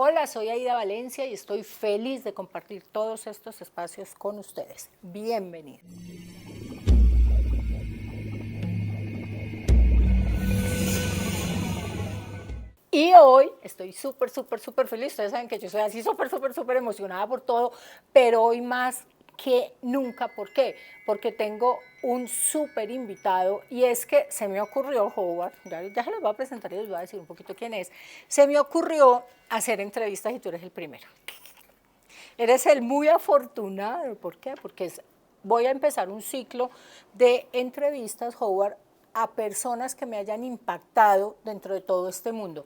Hola, soy Aida Valencia y estoy feliz de compartir todos estos espacios con ustedes. Bienvenidos. Y hoy estoy súper feliz. Ustedes saben que yo soy así súper emocionada por todo, pero hoy más que nunca. ¿Por qué? Porque tengo un súper invitado y es que se me ocurrió, Howard, ya se los voy a presentar y les voy a decir un poquito quién es. Se me ocurrió hacer entrevistas y tú eres el primero. Eres el muy afortunado. ¿Por qué? Porque voy a empezar un ciclo de entrevistas, Howard, a personas que me hayan impactado dentro de todo este mundo.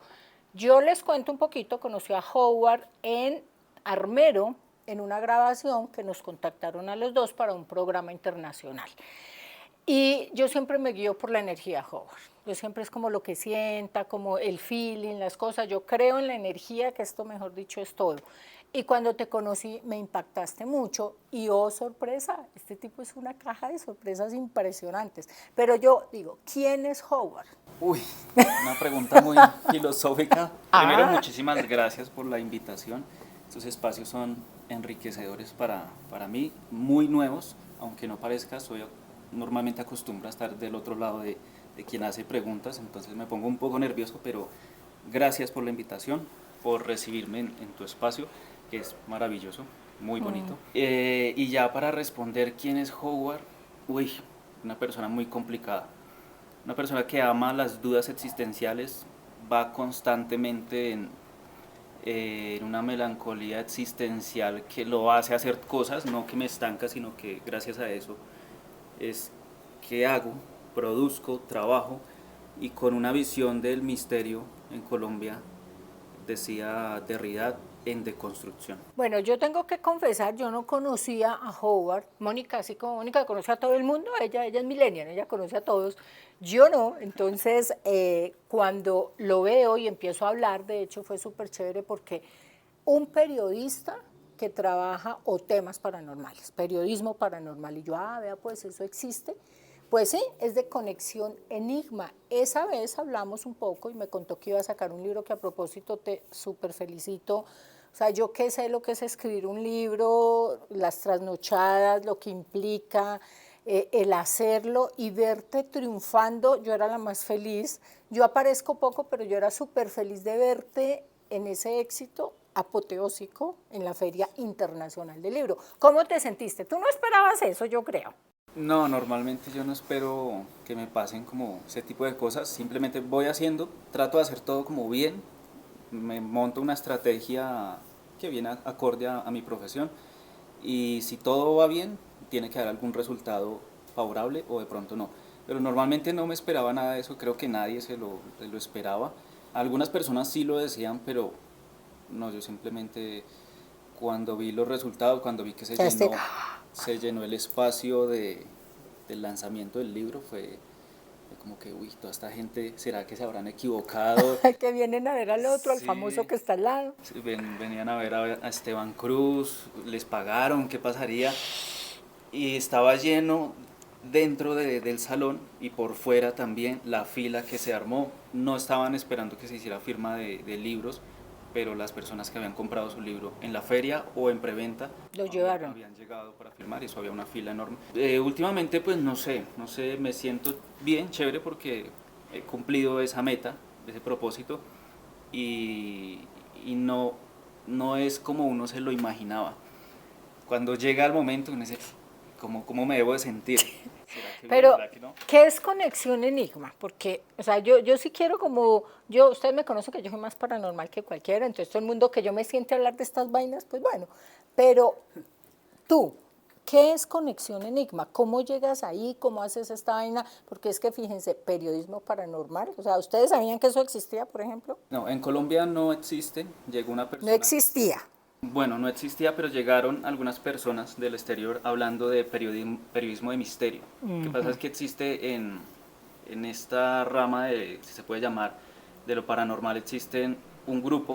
Yo les cuento un poquito, conocí a Howard en Armero, en una grabación que nos contactaron a los dos para un programa internacional. Y yo siempre me guío por la energía, Howard. Yo siempre es como lo que sienta, como el feeling, las cosas. Yo creo en la energía, que esto, mejor dicho, es todo. Y cuando te conocí, me impactaste mucho. Y oh, sorpresa, este tipo es una caja de sorpresas impresionantes. Pero yo digo, ¿quién es Howard? Uy, una pregunta muy filosófica. Primero, muchísimas gracias por la invitación. Estos espacios son enriquecedores para mí, muy nuevos, aunque no parezca, normalmente acostumbro a estar del otro lado de quien hace preguntas, entonces me pongo un poco nervioso, pero gracias por la invitación, por recibirme en tu espacio, que es maravilloso, muy bonito. Y ya para responder quién es Howard, uy, una persona muy complicada. Una persona que ama las dudas existenciales, va constantemente en una melancolía existencial que lo hace hacer cosas, no que me estanca, sino que gracias a eso es que hago, produzco, trabajo, y con una visión del misterio en Colombia, decía Derrida, en deconstrucción. Bueno, yo tengo que confesar, yo no conocía a Howard. Mónica, así como Mónica conoce a todo el mundo, ella es millennial, ella conoce a todos. Yo no, entonces cuando lo veo y empiezo a hablar, de hecho fue súper chévere porque un periodista que trabaja o temas paranormales, periodismo paranormal, y yo, vea, pues eso existe. Pues sí, es de Conexión Enigma. Esa vez hablamos un poco y me contó que iba a sacar un libro que a propósito te súper felicito. O sea, yo qué sé lo que es escribir un libro, las trasnochadas, lo que implica, el hacerlo y verte triunfando. Yo era la más feliz. Yo aparezco poco, pero yo era súper feliz de verte en ese éxito apoteósico en la Feria Internacional del Libro. ¿Cómo te sentiste? Tú no esperabas eso, yo creo. No, normalmente yo no espero que me pasen como ese tipo de cosas, simplemente voy haciendo, trato de hacer todo como bien, me monto una estrategia que viene acorde a mi profesión, y si todo va bien, tiene que dar algún resultado favorable o de pronto no. Pero normalmente no me esperaba nada de eso, creo que nadie se lo esperaba. Algunas personas sí lo decían, pero no, yo simplemente cuando vi los resultados, cuando vi que se llenó el espacio del lanzamiento del libro, fue como que, uy, toda esta gente, ¿será que se habrán equivocado? Que vienen a ver al otro, al famoso Sí, que está al lado. sí, venían a ver a Esteban Cruz, les pagaron, ¿qué pasaría? Y estaba lleno dentro del salón y por fuera también la fila que se armó. No estaban esperando que se hiciera firma de libros, pero las personas que habían comprado su libro en la feria o en preventa Lo llevaron. habían llegado para firmar, y eso había una fila enorme. Últimamente pues no sé, me siento bien, chévere, porque he cumplido esa meta, ese propósito, y, y no es como uno se lo imaginaba. Cuando llega el momento uno dice, ¿cómo me debo de sentir? ¿Será que bien? Pero, ¿Será que no? ¿qué es Conexión Enigma? Porque, o sea, yo sí quiero como, ustedes me conocen que yo soy más paranormal que cualquiera, entonces todo el mundo que yo me siente a hablar de estas vainas, pues bueno, pero tú, ¿qué es Conexión Enigma? ¿Cómo llegas ahí? ¿Cómo haces esta vaina? Porque es que fíjense, periodismo paranormal, o sea, ¿ustedes sabían que eso existía, por ejemplo? No, en Colombia no existe, llegó una No persona. existía. Bueno, no existía, pero llegaron algunas personas del exterior hablando de periodismo de misterio. Lo que pasa es que existe en esta rama de, si se puede llamar, de lo paranormal, existen un grupo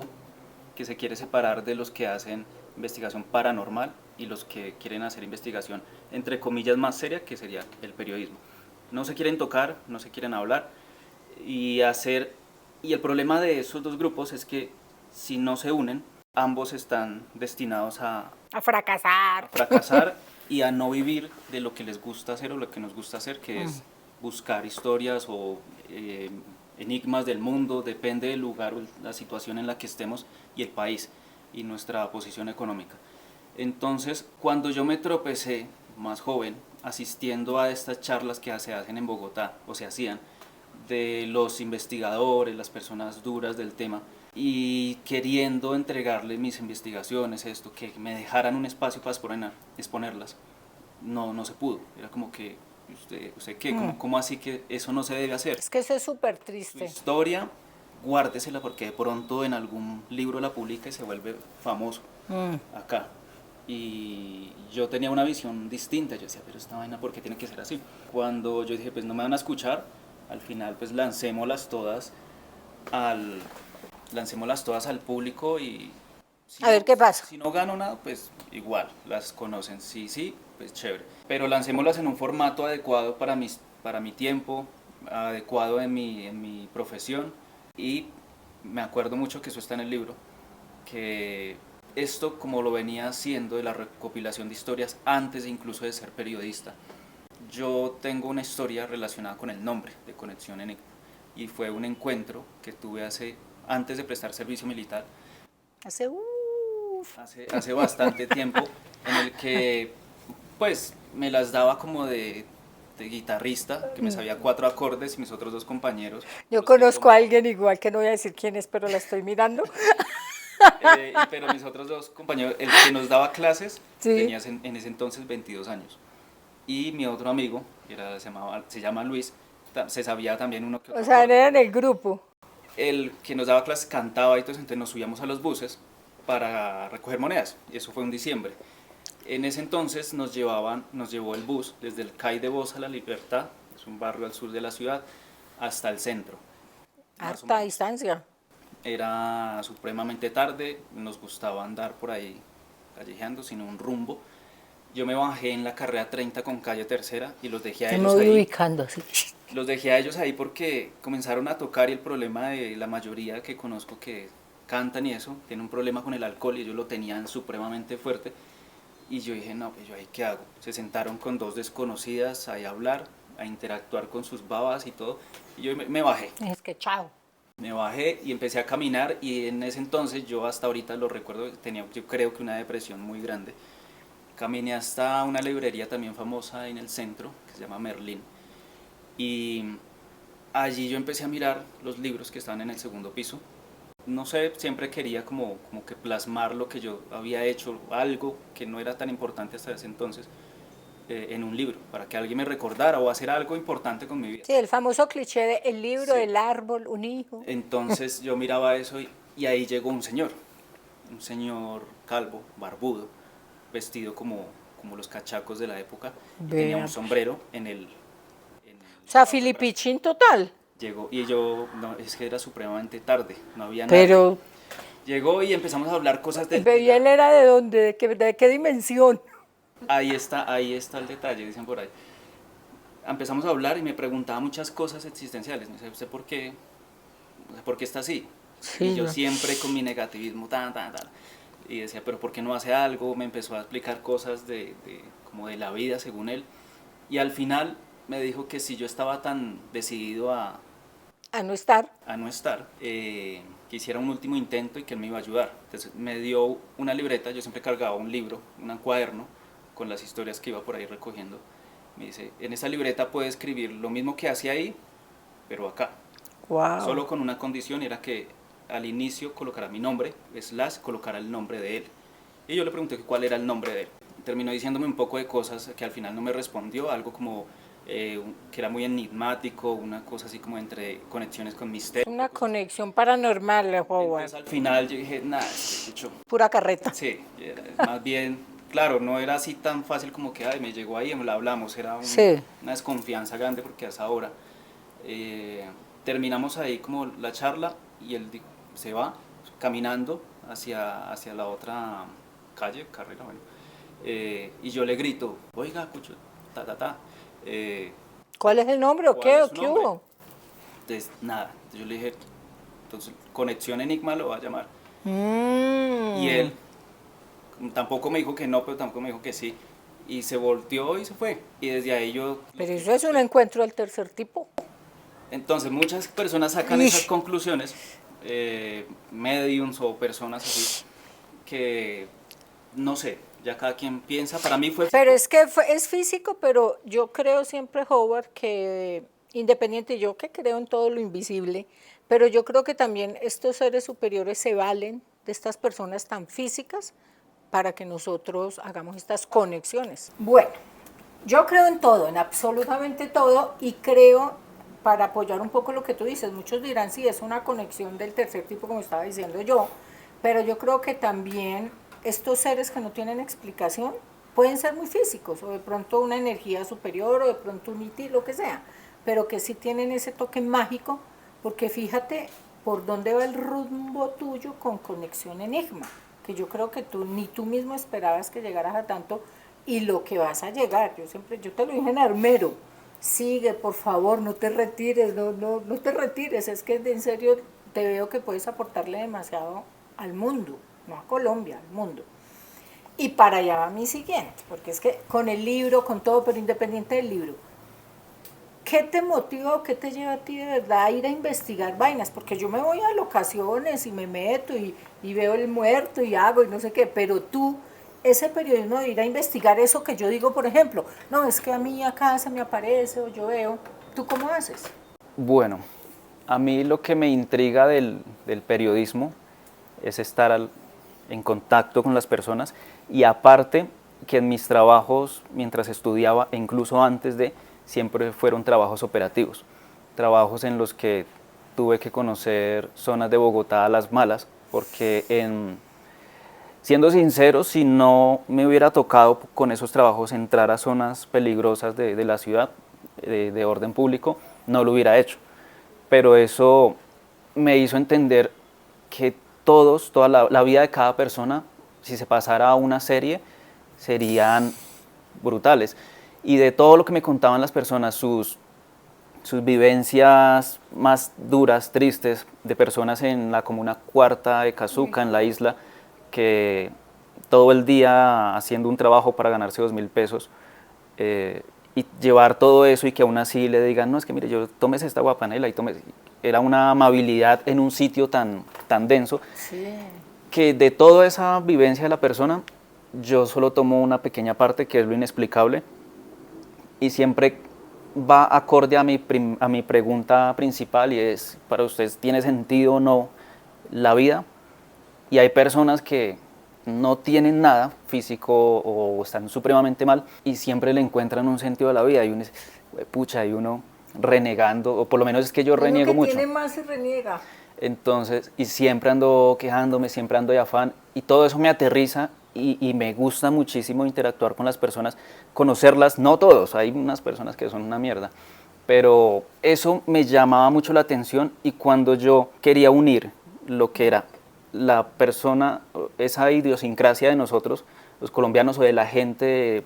que se quiere separar de los que hacen investigación paranormal y los que quieren hacer investigación, entre comillas, más seria, que sería el periodismo. No se quieren tocar, no se quieren hablar y hacer... Y el problema de esos dos grupos es que si no se unen, ambos están destinados A fracasar. fracasar y a no vivir de lo que les gusta hacer o lo que nos gusta hacer, que es buscar historias o enigmas del mundo, depende del lugar o la situación en la que estemos y el país y nuestra posición económica. Entonces, cuando yo me tropecé más joven asistiendo a estas charlas que se hacen en Bogotá o se hacían de los investigadores, las personas duras del tema, y queriendo entregarle mis investigaciones, esto, que me dejaran un espacio para exponerlas, no se pudo. Era como que, ¿usted qué? ¿Cómo así que eso no se debe hacer? Es que eso es súper Su triste. historia, guárdesela porque de pronto en algún libro la publica y se vuelve famoso acá. Y yo tenía una visión distinta, yo decía, pero esta vaina, ¿por qué tiene que ser así? Cuando yo dije, pues no me van a escuchar, al final pues al, lancémoslas todas al público y si A ver qué pasa. Si no gano nada, pues igual, las conocen. Sí, pues chévere. Pero lancémoslas en un formato adecuado para mi tiempo, adecuado en mi profesión. Y me acuerdo mucho que eso está en el libro, que esto, como lo venía haciendo de la recopilación de historias antes incluso de ser periodista, yo tengo una historia relacionada con el nombre de Conexión Enigma y fue un encuentro que tuve antes de prestar servicio militar, hace bastante tiempo, en el que pues me las daba como de guitarrista, que me sabía 4 acordes y mis otros 2 compañeros. Yo conozco a alguien igual, que no voy a decir quién es, pero la estoy mirando. Pero mis otros 2 compañeros, el que nos daba clases, Sí. tenía en ese entonces 22 años. Y mi otro amigo, se llama Luis, se sabía también uno que otro O sea, acorde. era en el grupo. El que nos daba clases cantaba y entonces nos subíamos a los buses para recoger monedas. Y eso fue en diciembre. En ese entonces nos llevó el bus desde el CAI de Voz a La Libertad, es un barrio al sur de la ciudad, hasta el centro. Más o Harta menos. distancia. Era supremamente tarde, nos gustaba andar por ahí callejeando sin un rumbo. Yo me bajé en la carrera 30 con calle Tercera y los dejé a Yo me ellos voy ahí. ubicando así. Los dejé a ellos ahí porque comenzaron a tocar y el problema de la mayoría que conozco que cantan y eso, tienen un problema con el alcohol y ellos lo tenían supremamente fuerte. Y yo dije, no, pues yo ahí qué hago. Se sentaron con 2 desconocidas ahí a hablar, a interactuar con sus babas y todo. Y yo me bajé. Es que chao. Me bajé y empecé a caminar y en ese entonces yo hasta ahorita lo recuerdo, tenía yo creo que una depresión muy grande. Caminé hasta una librería también famosa en el centro, que se llama Merlín. Y allí yo empecé a mirar los libros que estaban en el segundo piso. No sé, siempre quería como que plasmar lo que yo había hecho, algo que no era tan importante hasta ese entonces, en un libro, para que alguien me recordara o hacer algo importante con mi vida. Sí, el famoso cliché de el libro, Sí. el árbol, un hijo. Entonces yo miraba eso y ahí llegó un señor calvo, barbudo, vestido como los cachacos de la época, y tenía Vea. un sombrero O sea, filipichín total. Llegó y yo, no, es que era supremamente tarde, no había nadie. Pero, Llegó y empezamos a hablar cosas del pero ¿y él era de dónde? ¿De qué dimensión? Ahí está el detalle, dicen por ahí. Empezamos a hablar y me preguntaba muchas cosas existenciales. Me decía, ¿usted por qué está así? Sí, Y yo no. siempre con mi negativismo, y decía, pero ¿por qué no hace algo? Me empezó a explicar cosas como de la vida, según él. Y al final me dijo que si yo estaba tan decidido A no estar. a no estar, que hiciera un último intento y que él me iba a ayudar. Entonces me dio una libreta, yo siempre cargaba un libro, un cuaderno, con las historias que iba por ahí recogiendo. Me dice, en esta libreta puede escribir lo mismo que hacía ahí, pero acá. Wow. Solo con una condición, era que al inicio colocara mi nombre, / colocara el nombre de él. Y yo le pregunté cuál era el nombre de él. Terminó diciéndome un poco de cosas que al final no me respondió, algo como que era muy enigmático, una cosa así como entre conexiones con misterio. Una conexión paranormal, Howard. Entonces al final yo dije, nada, escucho. Pura carreta. Sí, más bien, claro, no era así tan fácil como que me llegó ahí y me la hablamos, era Sí. una desconfianza grande porque a esa hora terminamos ahí como la charla y él se va caminando hacia la otra carrera, bueno, y yo le grito, oiga, Cucho, ¿Cuál es el nombre o ¿cuál qué? es ¿O su qué nombre? hubo? Entonces, nada, yo le dije, entonces, Conexión Enigma lo va a llamar. Y él tampoco me dijo que no, pero tampoco me dijo que sí. Y se volteó y se fue. Y desde ahí yo... Pero eso es un encuentro del tercer tipo. Entonces muchas personas sacan esas Ish. conclusiones, mediums o personas así, que no sé, ya cada quien piensa. Para mí fue... Pero es que es físico, pero yo creo siempre, Howard, que independiente, yo que creo en todo lo invisible, pero yo creo que también estos seres superiores se valen de estas personas tan físicas para que nosotros hagamos estas conexiones. Bueno, yo creo en todo, en absolutamente todo, y creo, para apoyar un poco lo que tú dices, muchos dirán, sí, es una conexión del tercer tipo, como estaba diciendo yo, pero yo creo que también estos seres que no tienen explicación pueden ser muy físicos, o de pronto una energía superior, o de pronto un IT, lo que sea, pero que sí tienen ese toque mágico, porque fíjate por dónde va el rumbo tuyo con Conexión Enigma, que yo creo que tú ni tú mismo esperabas que llegaras a tanto, y lo que vas a llegar, yo te lo dije en Armero, sigue, por favor, no te retires, no te retires, es que en serio te veo que puedes aportarle demasiado al mundo, no a Colombia, al mundo. Y para allá va mi siguiente, porque es que con el libro, con todo, pero independiente del libro, ¿qué te motiva o qué te lleva a ti de verdad a ir a investigar vainas? Porque yo me voy a locaciones y me meto y veo el muerto y hago y no sé qué, pero tú, ese periodismo de ir a investigar eso que yo digo, por ejemplo, no, es que a mí acá se me aparece o yo veo, ¿tú cómo haces? Bueno, a mí lo que me intriga del periodismo es estar en contacto con las personas y aparte que en mis trabajos mientras estudiaba e incluso antes de siempre fueron trabajos operativos, trabajos en los que tuve que conocer zonas de Bogotá a las malas porque siendo sincero, si no me hubiera tocado con esos trabajos entrar a zonas peligrosas de la ciudad, de orden público, no lo hubiera hecho. Pero eso me hizo entender que toda la vida de cada persona, si se pasara a una serie, serían brutales. Y de todo lo que me contaban las personas, sus vivencias más duras, tristes, de personas en la comuna cuarta de Cazuca, en la isla, que todo el día haciendo un trabajo para ganarse 2.000 pesos, y llevar todo eso y que aún así le digan, no, es que mire, yo tómese esta guapanela y tómese. Era una amabilidad en un sitio tan denso, Sí. que de toda esa vivencia de la persona, yo solo tomo una pequeña parte que es lo inexplicable y siempre va acorde a mi pregunta principal y es, ¿para ustedes tiene sentido o no la vida? Y hay personas que no tienen nada físico o están supremamente mal y siempre le encuentran un sentido a la vida y uno dice, pucha, y uno renegando, o por lo menos es que yo Uno reniego que mucho. tiene más y reniega. Entonces, y siempre ando quejándome, siempre ando de afán, y todo eso me aterriza y me gusta muchísimo interactuar con las personas, conocerlas, no todos, hay unas personas que son una mierda, pero eso me llamaba mucho la atención y cuando yo quería unir lo que era la persona, esa idiosincrasia de nosotros, los colombianos o de la gente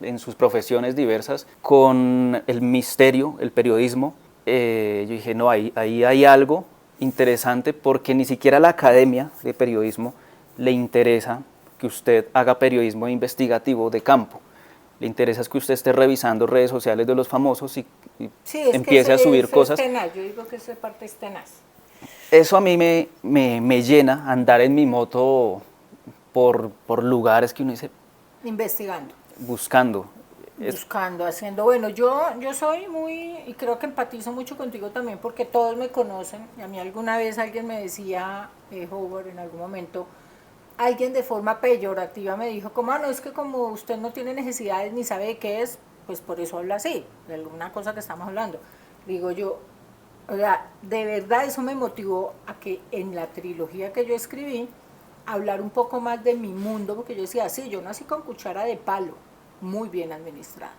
en sus profesiones diversas, con el misterio, el periodismo, yo dije, no, ahí hay algo interesante porque ni siquiera a la academia de periodismo le interesa que usted haga periodismo investigativo de campo. Le interesa es que usted esté revisando redes sociales de los famosos y Sí, es que empiece a subir eso es cosas. tenaz, yo digo que esa parte es tenaz. Eso a mí me llena andar en mi moto por lugares que uno dice, Investigando, buscando. buscando, haciendo. Bueno, yo soy muy, y creo que empatizo mucho contigo también porque todos me conocen. Y a mí alguna vez alguien me decía, Howard, en algún momento, alguien de forma peyorativa me dijo, como, no, es que como usted no tiene necesidades ni sabe de qué es, pues por eso habla así, de alguna cosa que estamos hablando. Digo yo, o sea, de verdad eso me motivó a que en la trilogía que yo escribí, hablar un poco más de mi mundo, porque yo decía, sí, yo nací con cuchara de palo, muy bien administrada,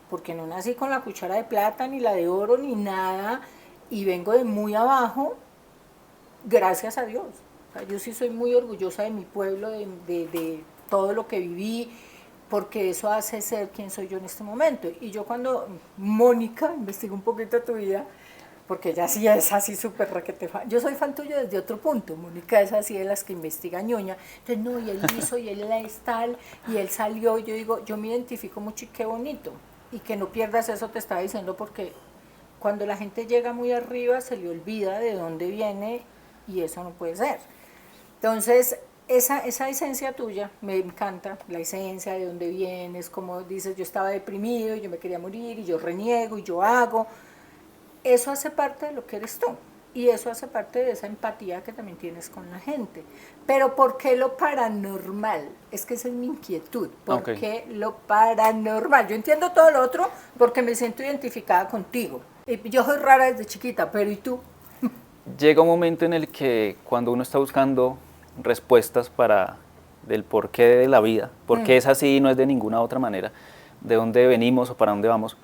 porque no nací con la cuchara de plata, ni la de oro, ni nada, y vengo de muy abajo, gracias a Dios. O sea, yo sí soy muy orgullosa de mi pueblo, de todo lo que viví, porque eso hace ser quien soy yo en este momento. Y yo cuando, Mónica, investigo un poquito tu vida, porque ella sí es así súper raquete fan. Yo soy fan tuyo desde otro punto, Mónica es así de las que investiga ñoña, entonces no, y él hizo, y él es tal, y él salió, y yo digo, yo me identifico mucho y qué bonito, y que no pierdas eso, te estaba diciendo, porque cuando la gente llega muy arriba se le olvida de dónde viene, y eso no puede ser. Entonces, esa esencia tuya me encanta, la esencia de dónde vienes, como dices, yo estaba deprimido, yo me quería morir, y yo reniego, y yo hago, eso hace parte de lo que eres tú y eso hace parte de esa empatía que también tienes con la gente. Pero ¿por qué lo paranormal? Es que esa es mi inquietud. ¿Por qué lo paranormal? Yo entiendo todo lo otro porque me siento identificada contigo. Yo soy rara desde chiquita, pero ¿y tú? Llega un momento en el que cuando uno está buscando respuestas para del porqué de la vida, por qué es así y no es de ninguna otra manera, de dónde venimos o para dónde vamos,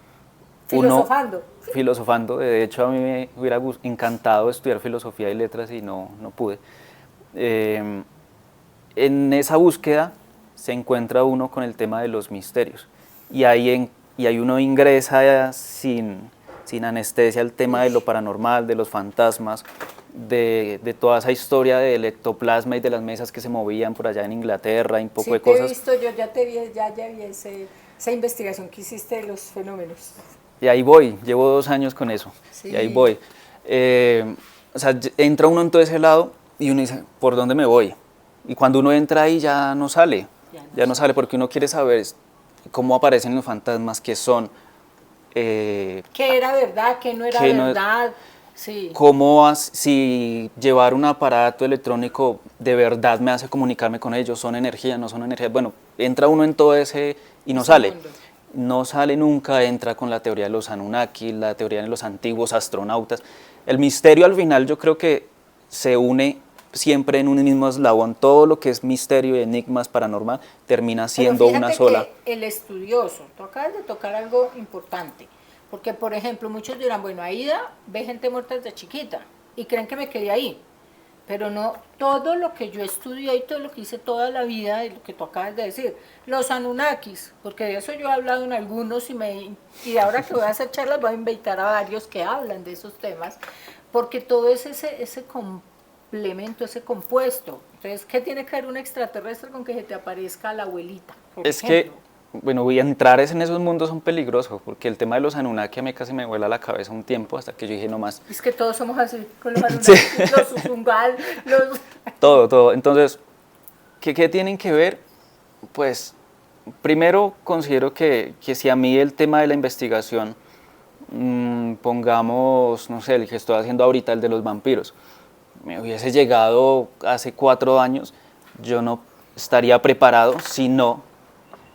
filosofando. Filosofando. De hecho, a mí me hubiera encantado estudiar filosofía y letras y no pude. En esa búsqueda se encuentra uno con el tema de los misterios y ahí uno ingresa sin anestesia al tema de lo paranormal, de los fantasmas, de toda esa historia del ectoplasma y de las mesas que se movían por allá en Inglaterra y un poco de cosas. Sí, te he visto, yo ya te vi, ya vi esa investigación que hiciste de los fenómenos. Y ahí voy, llevo 2 años con eso, sí. Y ahí voy. O sea, entra uno en todo ese lado y uno dice, ¿por dónde me voy? Y cuando uno entra ahí ya no sale, ya no sale porque uno quiere saber cómo aparecen los fantasmas, qué son. ¿Qué era verdad, qué no era verdad? Sí. Cómo, si llevar un aparato electrónico de verdad me hace comunicarme con ellos, son energía, no son energía. Bueno, entra uno en todo ese y no sale. Mundo. No sale nunca, entra con la teoría de los Anunnaki, la teoría de los antiguos astronautas. El misterio al final yo creo que se une siempre en un mismo eslabón. Todo lo que es misterio y enigmas paranormal termina siendo una sola. Que el estudioso, tú acabas de tocar algo importante, porque por ejemplo muchos dirán, bueno, Aida ve gente muerta desde chiquita y creen que me quedé ahí. Pero no, todo lo que yo estudié y todo lo que hice toda la vida, y lo que tú acabas de decir, los Anunnakis, porque de eso yo he hablado en algunos y ahora que voy a hacer charlas voy a invitar a varios que hablan de esos temas, porque todo es ese complemento, ese compuesto. Entonces, ¿qué tiene que ver un extraterrestre con que se te aparezca la abuelita? Es ejemplo? Que bueno, voy a entrar en esos mundos son peligrosos, porque el tema de los Anunnaki a mí casi me vuela la cabeza un tiempo, hasta que yo dije no más. Es que todos somos así, con los Anunnaki, sí. Los Usungal, los... Todo. Entonces, ¿qué tienen que ver? Pues, primero considero que si a mí el tema de la investigación, pongamos, no sé, el que estoy haciendo ahorita, el de los vampiros, me hubiese llegado hace 4 años, yo no estaría preparado si no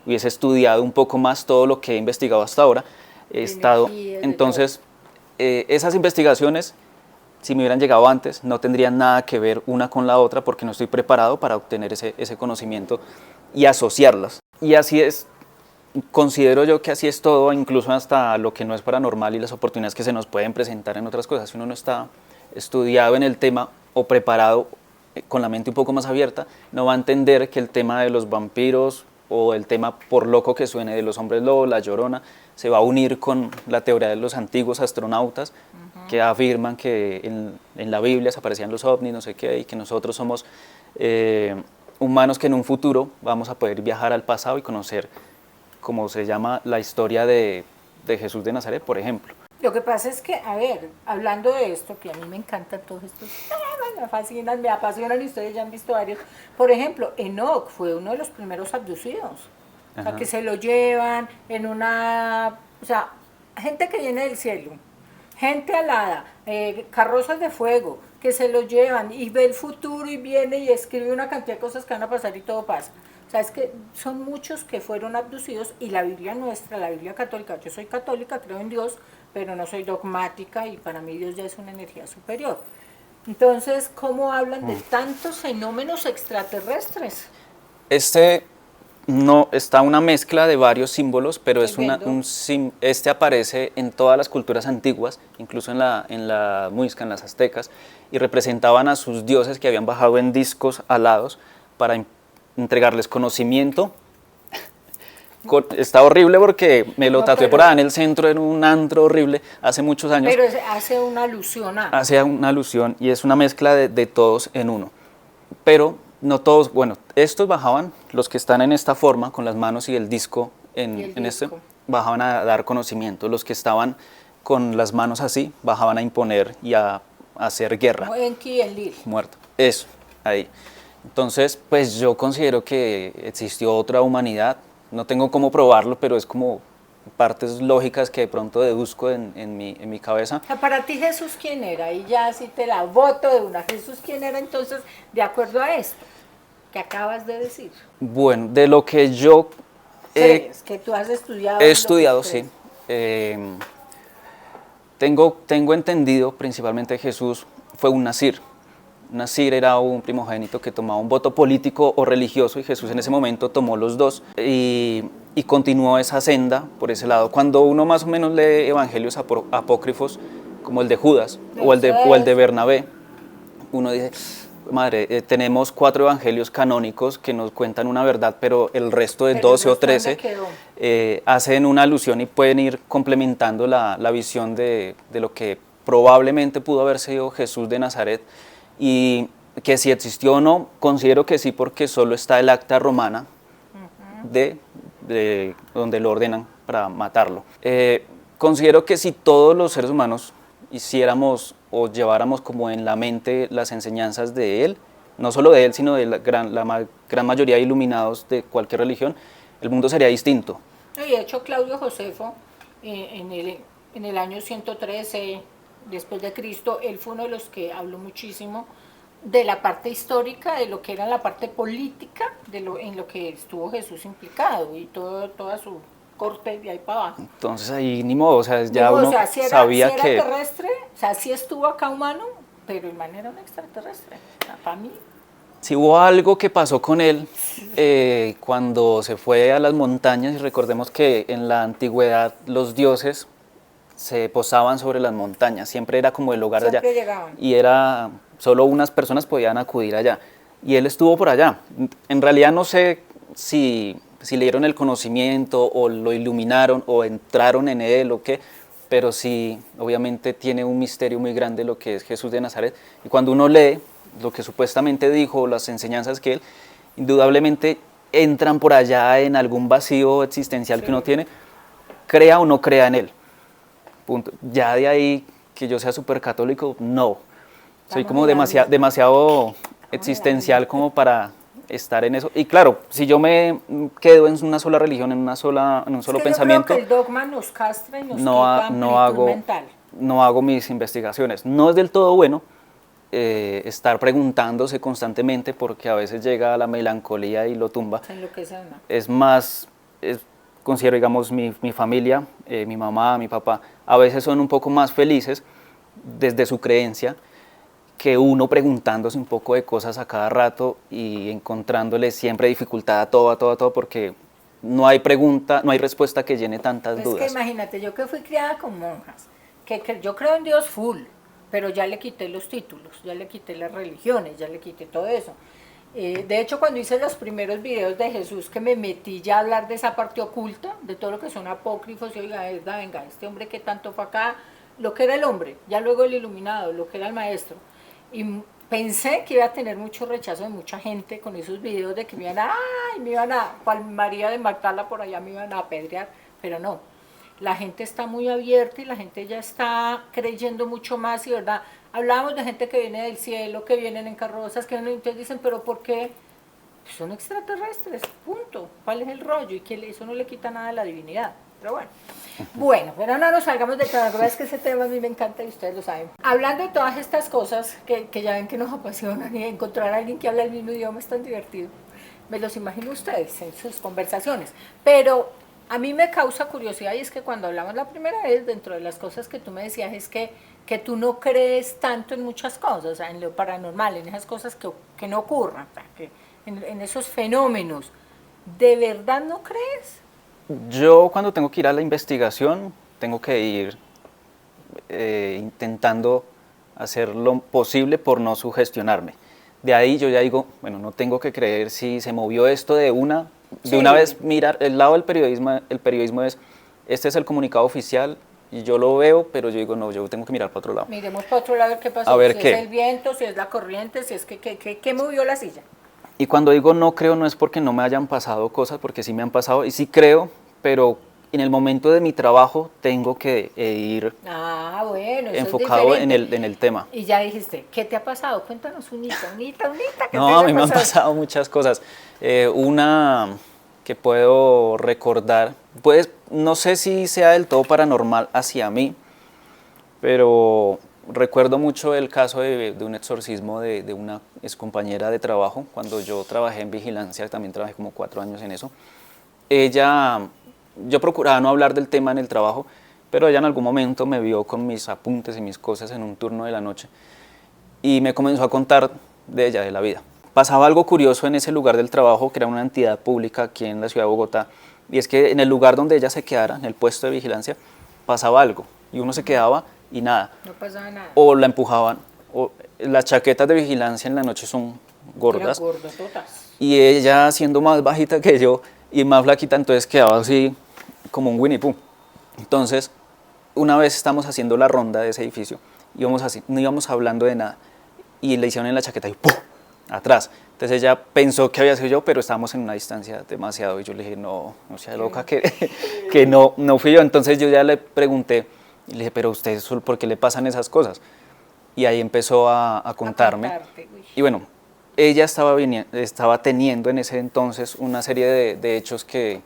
hubiese estudiado un poco más todo lo que he investigado hasta ahora. Entonces, esas investigaciones, si me hubieran llegado antes, no tendrían nada que ver una con la otra porque no estoy preparado para obtener ese conocimiento y asociarlas. Y así es, considero yo que así es todo, incluso hasta lo que no es paranormal y las oportunidades que se nos pueden presentar en otras cosas. Si uno no está estudiado en el tema o preparado con la mente un poco más abierta, no va a entender que el tema de los vampiros o el tema, por loco que suene, de los hombres lobo, la Llorona, se va a unir con la teoría de los antiguos astronautas que afirman que en la Biblia se aparecían los ovnis, no sé qué, y que nosotros somos humanos que en un futuro vamos a poder viajar al pasado y conocer, como se llama, la historia de Jesús de Nazaret, por ejemplo. Lo que pasa es que, a ver, hablando de esto, que a mí me encantan todos estos temas, me fascinan, me apasionan y ustedes ya han visto varios. Por ejemplo, Enoch fue uno de los primeros abducidos. O sea, que se lo llevan en una... O sea, gente que viene del cielo, gente alada, carrozas de fuego, que se lo llevan y ve el futuro y viene y escribe una cantidad de cosas que van a pasar y todo pasa. O sea, es que son muchos que fueron abducidos y la Biblia nuestra, la Biblia católica, yo soy católica, creo en Dios, pero no soy dogmática y para mí Dios ya es una energía superior. Entonces, ¿cómo hablan de tantos fenómenos extraterrestres? No, está una mezcla de varios símbolos, pero este aparece en todas las culturas antiguas, incluso en la muisca, en las aztecas, y representaban a sus dioses que habían bajado en discos alados para entregarles conocimiento Está horrible porque me lo No, tatué por pero- allá en el centro, en un antro horrible, hace muchos años. Pero hace una alusión a... Hace una alusión y es una mezcla de todos en uno. Pero no todos, bueno, estos bajaban, los que están en esta forma, con las manos y el disco Y el en este, disco. bajaban a dar conocimiento. Los que estaban con las manos así, bajaban a imponer y a hacer guerra. Como Enki y Enlil. Muerto. Eso, ahí. Entonces, pues yo considero que existió otra humanidad. No tengo cómo probarlo, pero es como partes lógicas que de pronto deduzco en mi cabeza. O sea, para ti Jesús, ¿quién era? Y ya si te la voto de una. Jesús, ¿quién era entonces de acuerdo a esto que acabas de decir? Bueno, de lo que yo ¿Crees que tú has estudiado? he lo que estudiado, crees? sí. Tengo entendido, principalmente Jesús fue un nazir. Nasir era un primogénito que tomaba un voto político o religioso y Jesús en ese momento tomó los dos y continuó esa senda por ese lado. Cuando uno más o menos lee evangelios apócrifos como el de Judas o el de Bernabé, uno dice, madre, tenemos 4 evangelios canónicos que nos cuentan una verdad, pero el resto de Pero el 12 o resto, ¿dónde 13 quedó? hacen una alusión y pueden ir complementando la visión de lo que probablemente pudo haber sido Jesús de Nazaret. Y que si existió o no, considero que sí, porque solo está el acta romana de donde lo ordenan para matarlo. Considero que si todos los seres humanos hiciéramos o lleváramos como en la mente las enseñanzas de él, no solo de él, sino de la gran mayoría de iluminados de cualquier religión, el mundo sería distinto. Y de hecho Claudio Josefo, en el año 113 después de Cristo, él fue uno de los que habló muchísimo de la parte histórica, de lo que era la parte política, en lo que estuvo Jesús implicado y toda su corte de ahí para abajo. Entonces ahí ni modo, o sea, ya Digo, uno o sea, si era, sabía si era que... terrestre, o sea, sí estuvo acá humano, pero el man era un extraterrestre, o sea, para mí. Si hubo algo que pasó con él cuando se fue a las montañas, y recordemos que en la antigüedad los dioses se posaban sobre las montañas, siempre era como el hogar allá. Siempre llegaban. Y era, solo unas personas podían acudir allá. Y él estuvo por allá. En realidad no sé si le dieron el conocimiento o lo iluminaron o entraron en él o qué, pero sí, obviamente tiene un misterio muy grande lo que es Jesús de Nazaret. Y cuando uno lee lo que supuestamente dijo, las enseñanzas que él, indudablemente entran por allá en algún vacío existencial que uno tiene, crea o no crea en él. Punto. Ya de ahí que yo sea súper católico, no. Soy como demasiado existencial como para estar en eso. Y claro, si yo me quedo en una sola religión, en un solo pensamiento, yo creo que el dogma nos castra y nos no, quita amplitud mental. no hago mis investigaciones. No es del todo bueno estar preguntándose constantemente porque a veces llega la melancolía y lo tumba. Es más, considero, digamos, mi familia, mi mamá, mi papá, a veces son un poco más felices desde su creencia que uno preguntándose un poco de cosas a cada rato y encontrándole siempre dificultad a todo, porque no hay pregunta, no hay respuesta que llene tantas dudas. Es que imagínate, yo que fui criada con monjas, que yo creo en Dios full, pero ya le quité los títulos, ya le quité las religiones, ya le quité todo eso. De hecho, cuando hice los primeros videos de Jesús, que me metí ya a hablar de esa parte oculta, de todo lo que son apócrifos, y oiga, venga, este hombre que tanto fue acá, lo que era el hombre, ya luego el iluminado, lo que era el maestro. Y pensé que iba a tener mucho rechazo de mucha gente con esos videos de que me iban a, cual María de Magdala por allá me iban a apedrear, pero no. La gente está muy abierta y la gente ya está creyendo mucho más y verdad, hablábamos de gente que viene del cielo, que vienen en carrozas, que entonces dicen, pero ¿por qué? Pues son extraterrestres, punto. ¿Cuál es el rollo? Y que eso no le quita nada a la divinidad. Pero bueno, pero no nos salgamos de todo. La verdad es que ese tema a mí me encanta y ustedes lo saben. Hablando de todas estas cosas que ya ven que nos apasionan y encontrar a alguien que habla el mismo idioma es tan divertido. Me los imagino ustedes en sus conversaciones. Pero a mí me causa curiosidad y es que cuando hablamos la primera vez, dentro de las cosas que tú me decías es que tú no crees tanto en muchas cosas, o sea, en lo paranormal, en esas cosas que no ocurran, o sea, que en esos fenómenos. ¿De verdad no crees? Yo cuando tengo que ir a la investigación, tengo que ir intentando hacer lo posible por no sugestionarme. De ahí yo ya digo, bueno, no tengo que creer si se movió esto de una, de Sí. una vez mirar, el lado del el periodismo es, este es el comunicado oficial y yo lo veo, pero yo digo, no, yo tengo que mirar para otro lado. Miremos para otro lado a ver qué pasó. A ver Si es qué. el viento, si es la corriente, si es que movió la silla. Y cuando digo no creo, no es porque no me hayan pasado cosas, porque sí me han pasado y sí creo, pero en el momento de mi trabajo tengo que ir Ah, bueno, eso enfocado es diferente. en el tema. Y ya dijiste, ¿qué te ha pasado? Cuéntanos, unita, ¿qué No, te a haya mí me han pasado? pasado muchas cosas. Una que puedo recordar, pues no sé si sea del todo paranormal hacia mí, pero recuerdo mucho el caso de un exorcismo de una excompañera de trabajo. Cuando yo trabajé en vigilancia, también trabajé como 4 años en eso. Ella, yo procuraba no hablar del tema en el trabajo, pero ella en algún momento me vio con mis apuntes y mis cosas en un turno de la noche y me comenzó a contar de ella, de la vida. Pasaba algo curioso en ese lugar del trabajo, que era una entidad pública aquí en la ciudad de Bogotá, y es que en el lugar donde ella se quedara, en el puesto de vigilancia, pasaba algo, y uno se quedaba y nada. No pasaba nada. O la empujaban, o las chaquetas de vigilancia en la noche son gordas, Eran gordototas. y ella siendo más bajita que yo y más flaquita, entonces quedaba así como un Winnie Pooh. Entonces, una vez estamos haciendo la ronda de ese edificio, íbamos así, no íbamos hablando de nada, y le hicieron en la chaqueta y ¡pum! Atrás. Entonces ella pensó que había sido yo, pero estábamos en una distancia demasiado, y yo le dije, no, no sea loca, que no, no fui yo. Entonces yo ya le pregunté, y le dije, pero usted, ¿por qué le pasan esas cosas? Y ahí empezó a contarme. contarte, uy. Y bueno, ella estaba teniendo en ese entonces una serie de hechos que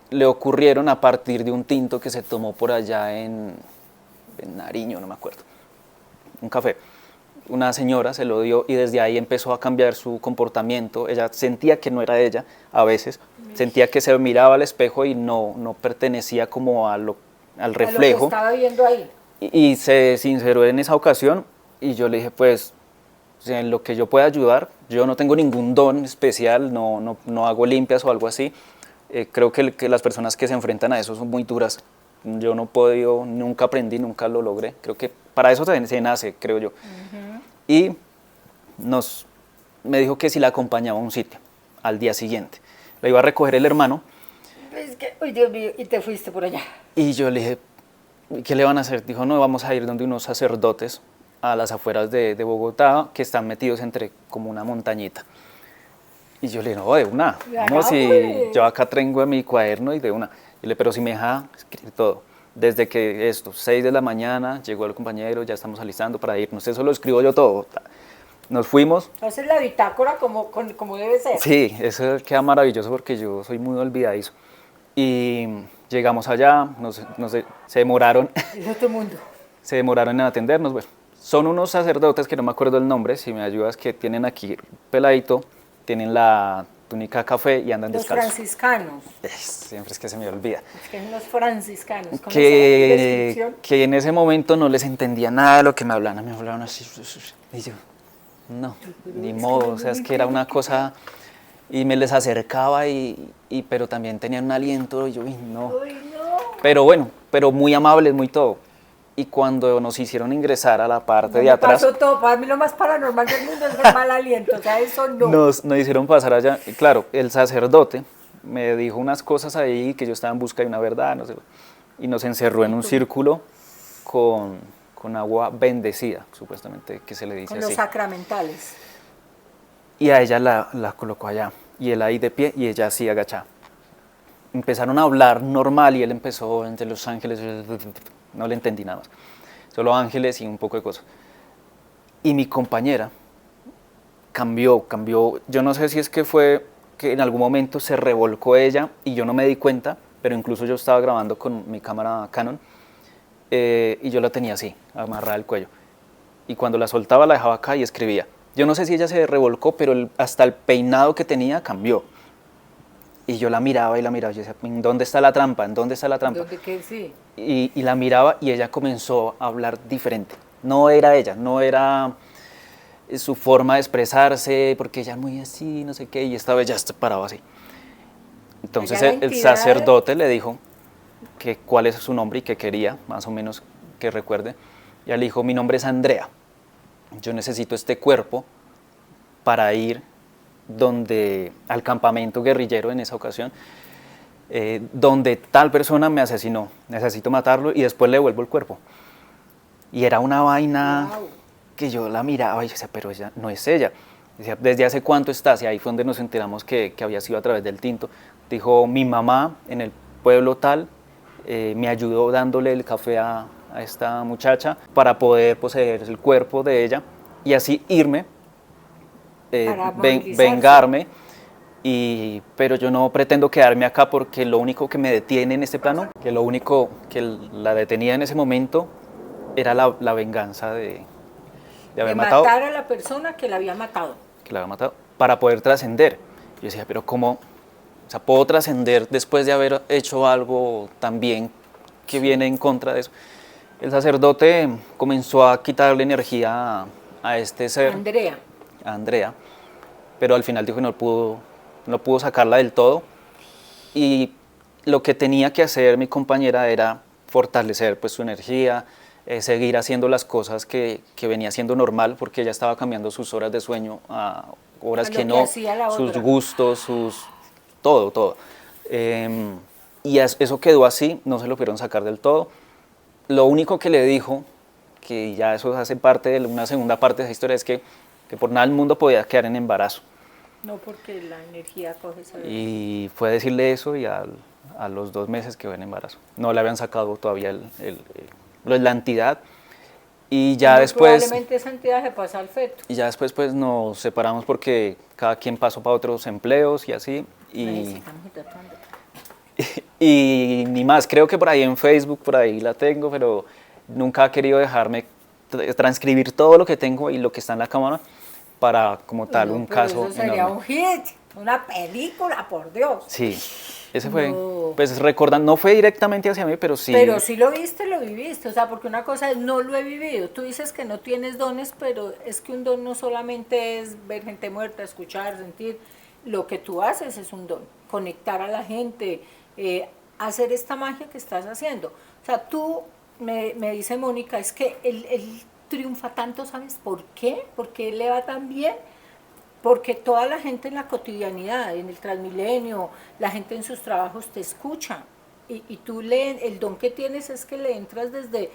le ocurrieron a partir de un tinto que se tomó por allá en Nariño, no me acuerdo, un café. Una señora se lo dio y desde ahí empezó a cambiar su comportamiento. Ella sentía que no era ella a veces, sentía que se miraba al espejo y no pertenecía como al A lo que reflejo. estaba viendo ahí. Y se sinceró en esa ocasión y yo le dije, pues, o sea, en lo que yo pueda ayudar, yo no tengo ningún don especial, no hago limpias o algo así. Creo que las personas que se enfrentan a eso son muy duras. Yo no he podido, nunca aprendí, nunca lo logré. Creo que para eso se nace, creo yo. Y me dijo que si la acompañaba a un sitio al día siguiente. La iba a recoger el hermano Es que, uy, Dios mío, y te fuiste por allá. y yo le dije, ¿qué le van a hacer? Dijo, no, vamos a ir donde unos sacerdotes a las afueras de Bogotá que están metidos entre como una montañita. Y yo le dije, no, de una, vamos, y yo acá tengo mi cuaderno y de una. Y le dije, pero si me deja escribir todo. Desde que 6 de la mañana, llegó el compañero, ya estamos alistando para irnos, eso lo escribo yo todo. Nos fuimos. Haces la bitácora como debe ser. Sí, eso queda maravilloso porque yo soy muy olvidadizo. Y llegamos allá, se demoraron, Es otro mundo. se demoraron en atendernos. Bueno, son unos sacerdotes que no me acuerdo el nombre, si me ayudas, que tienen aquí peladito, tienen la túnica café y andan Los descalzos. franciscanos. Siempre es que se me olvida. Es que son los franciscanos. ¿Cómo será la descripción? Que en ese momento no les entendía nada de lo que me hablaban así. Y yo, no, ni modo, o sea, es que era una cosa, y me les acercaba, pero también tenían un aliento, y yo, uy, no. Uy, no. Pero bueno, pero muy amables, muy todo. Y cuando nos hicieron ingresar a la parte No de me atrás, pasó todo. Para mí lo más paranormal del mundo es el mal aliento. O sea, eso no. nos hicieron pasar allá. Y claro, el sacerdote me dijo unas cosas ahí, que yo estaba en busca de una verdad, no sé, y nos encerró en un círculo con agua bendecida, supuestamente, que se le dice Con así. los sacramentales. Y a ella la colocó allá, y él ahí de pie, y ella así agachada. Empezaron a hablar normal, y él empezó entre los ángeles, no le entendí nada más, solo ángeles y un poco de cosas. Y mi compañera cambió, yo no sé si es que fue que en algún momento se revolcó ella, y yo no me di cuenta, pero incluso yo estaba grabando con mi cámara Canon, y yo la tenía así, amarrada al cuello. Y cuando la soltaba la dejaba acá y escribía. Yo no sé si ella se revolcó, pero hasta el peinado que tenía cambió. Y yo la miraba y yo decía, ¿en dónde está la trampa? ¿En dónde está la trampa? ¿Dónde qué? Sí. Y la miraba y ella comenzó a hablar diferente. No era ella, no era su forma de expresarse, porque ella es muy así, no sé qué, y esta vez ya se paraba así. Entonces Allá la el entidad- sacerdote le dijo que cuál es su nombre y que quería, más o menos, que recuerde. Y él dijo, mi nombre es Andrea, yo necesito este cuerpo para ir al campamento guerrillero en esa ocasión, donde tal persona me asesinó, necesito matarlo y después le devuelvo el cuerpo. Y era una vaina que yo la miraba y decía, pero ella no es ella. Decía, ¿desde hace cuánto estás? Y ahí fue donde nos enteramos que había sido a través del tinto. Dijo, mi mamá en el pueblo tal me ayudó dándole el café a esta muchacha para poder poseer el cuerpo de ella y así irme, vengarme. Pero yo no pretendo quedarme acá porque lo único que me detiene en este plano, que lo único que la detenía en ese momento era la venganza de haber matado. Matar a la persona que la había matado. Que la había matado, para poder trascender. Yo decía, pero ¿cómo? O sea, ¿puedo trascender después de haber hecho algo también que viene en contra de eso? El sacerdote comenzó a quitarle energía a este ser. A Andrea. Pero al final dijo que no pudo sacarla del todo. Y lo que tenía que hacer mi compañera era fortalecer pues, su energía, seguir haciendo las cosas que venía haciendo normal, porque ella estaba cambiando sus horas de sueño a horas que no, sus gustos, todo. Y eso quedó así, no se lo pudieron sacar del todo. Lo único que le dijo, que ya eso hace parte de una segunda parte de esa historia, es que por nada del mundo podía quedar en embarazo. No, porque la energía coge esa bebé. Y fue decirle eso y a los 2 meses quedó en embarazo. No le habían sacado todavía la entidad. Y ya después... Probablemente esa entidad se pasa al feto. Y ya después pues nos separamos porque cada quien pasó para otros empleos y así. Y ni más, creo que por ahí en Facebook, por ahí la tengo, pero nunca ha querido dejarme transcribir todo lo que tengo y lo que está en la cámara para como tal un caso eso sería enorme. Un hit, una película, por Dios. Sí, ese fue, pues recordando, no fue directamente hacia mí, pero sí. Pero sí lo viste, lo viviste, o sea, porque una cosa es no lo he vivido, tú dices que no tienes dones, pero es que un don no solamente es ver gente muerta, escuchar, sentir, lo que tú haces es un don, conectar a la gente, hacer esta magia que estás haciendo. O sea, tú, me dice Mónica, es que él triunfa tanto, ¿sabes por qué? ¿Por qué le va tan bien? Porque toda la gente en la cotidianidad, en el Transmilenio, la gente en sus trabajos te escucha. Y tú el don que tienes es que le entras desde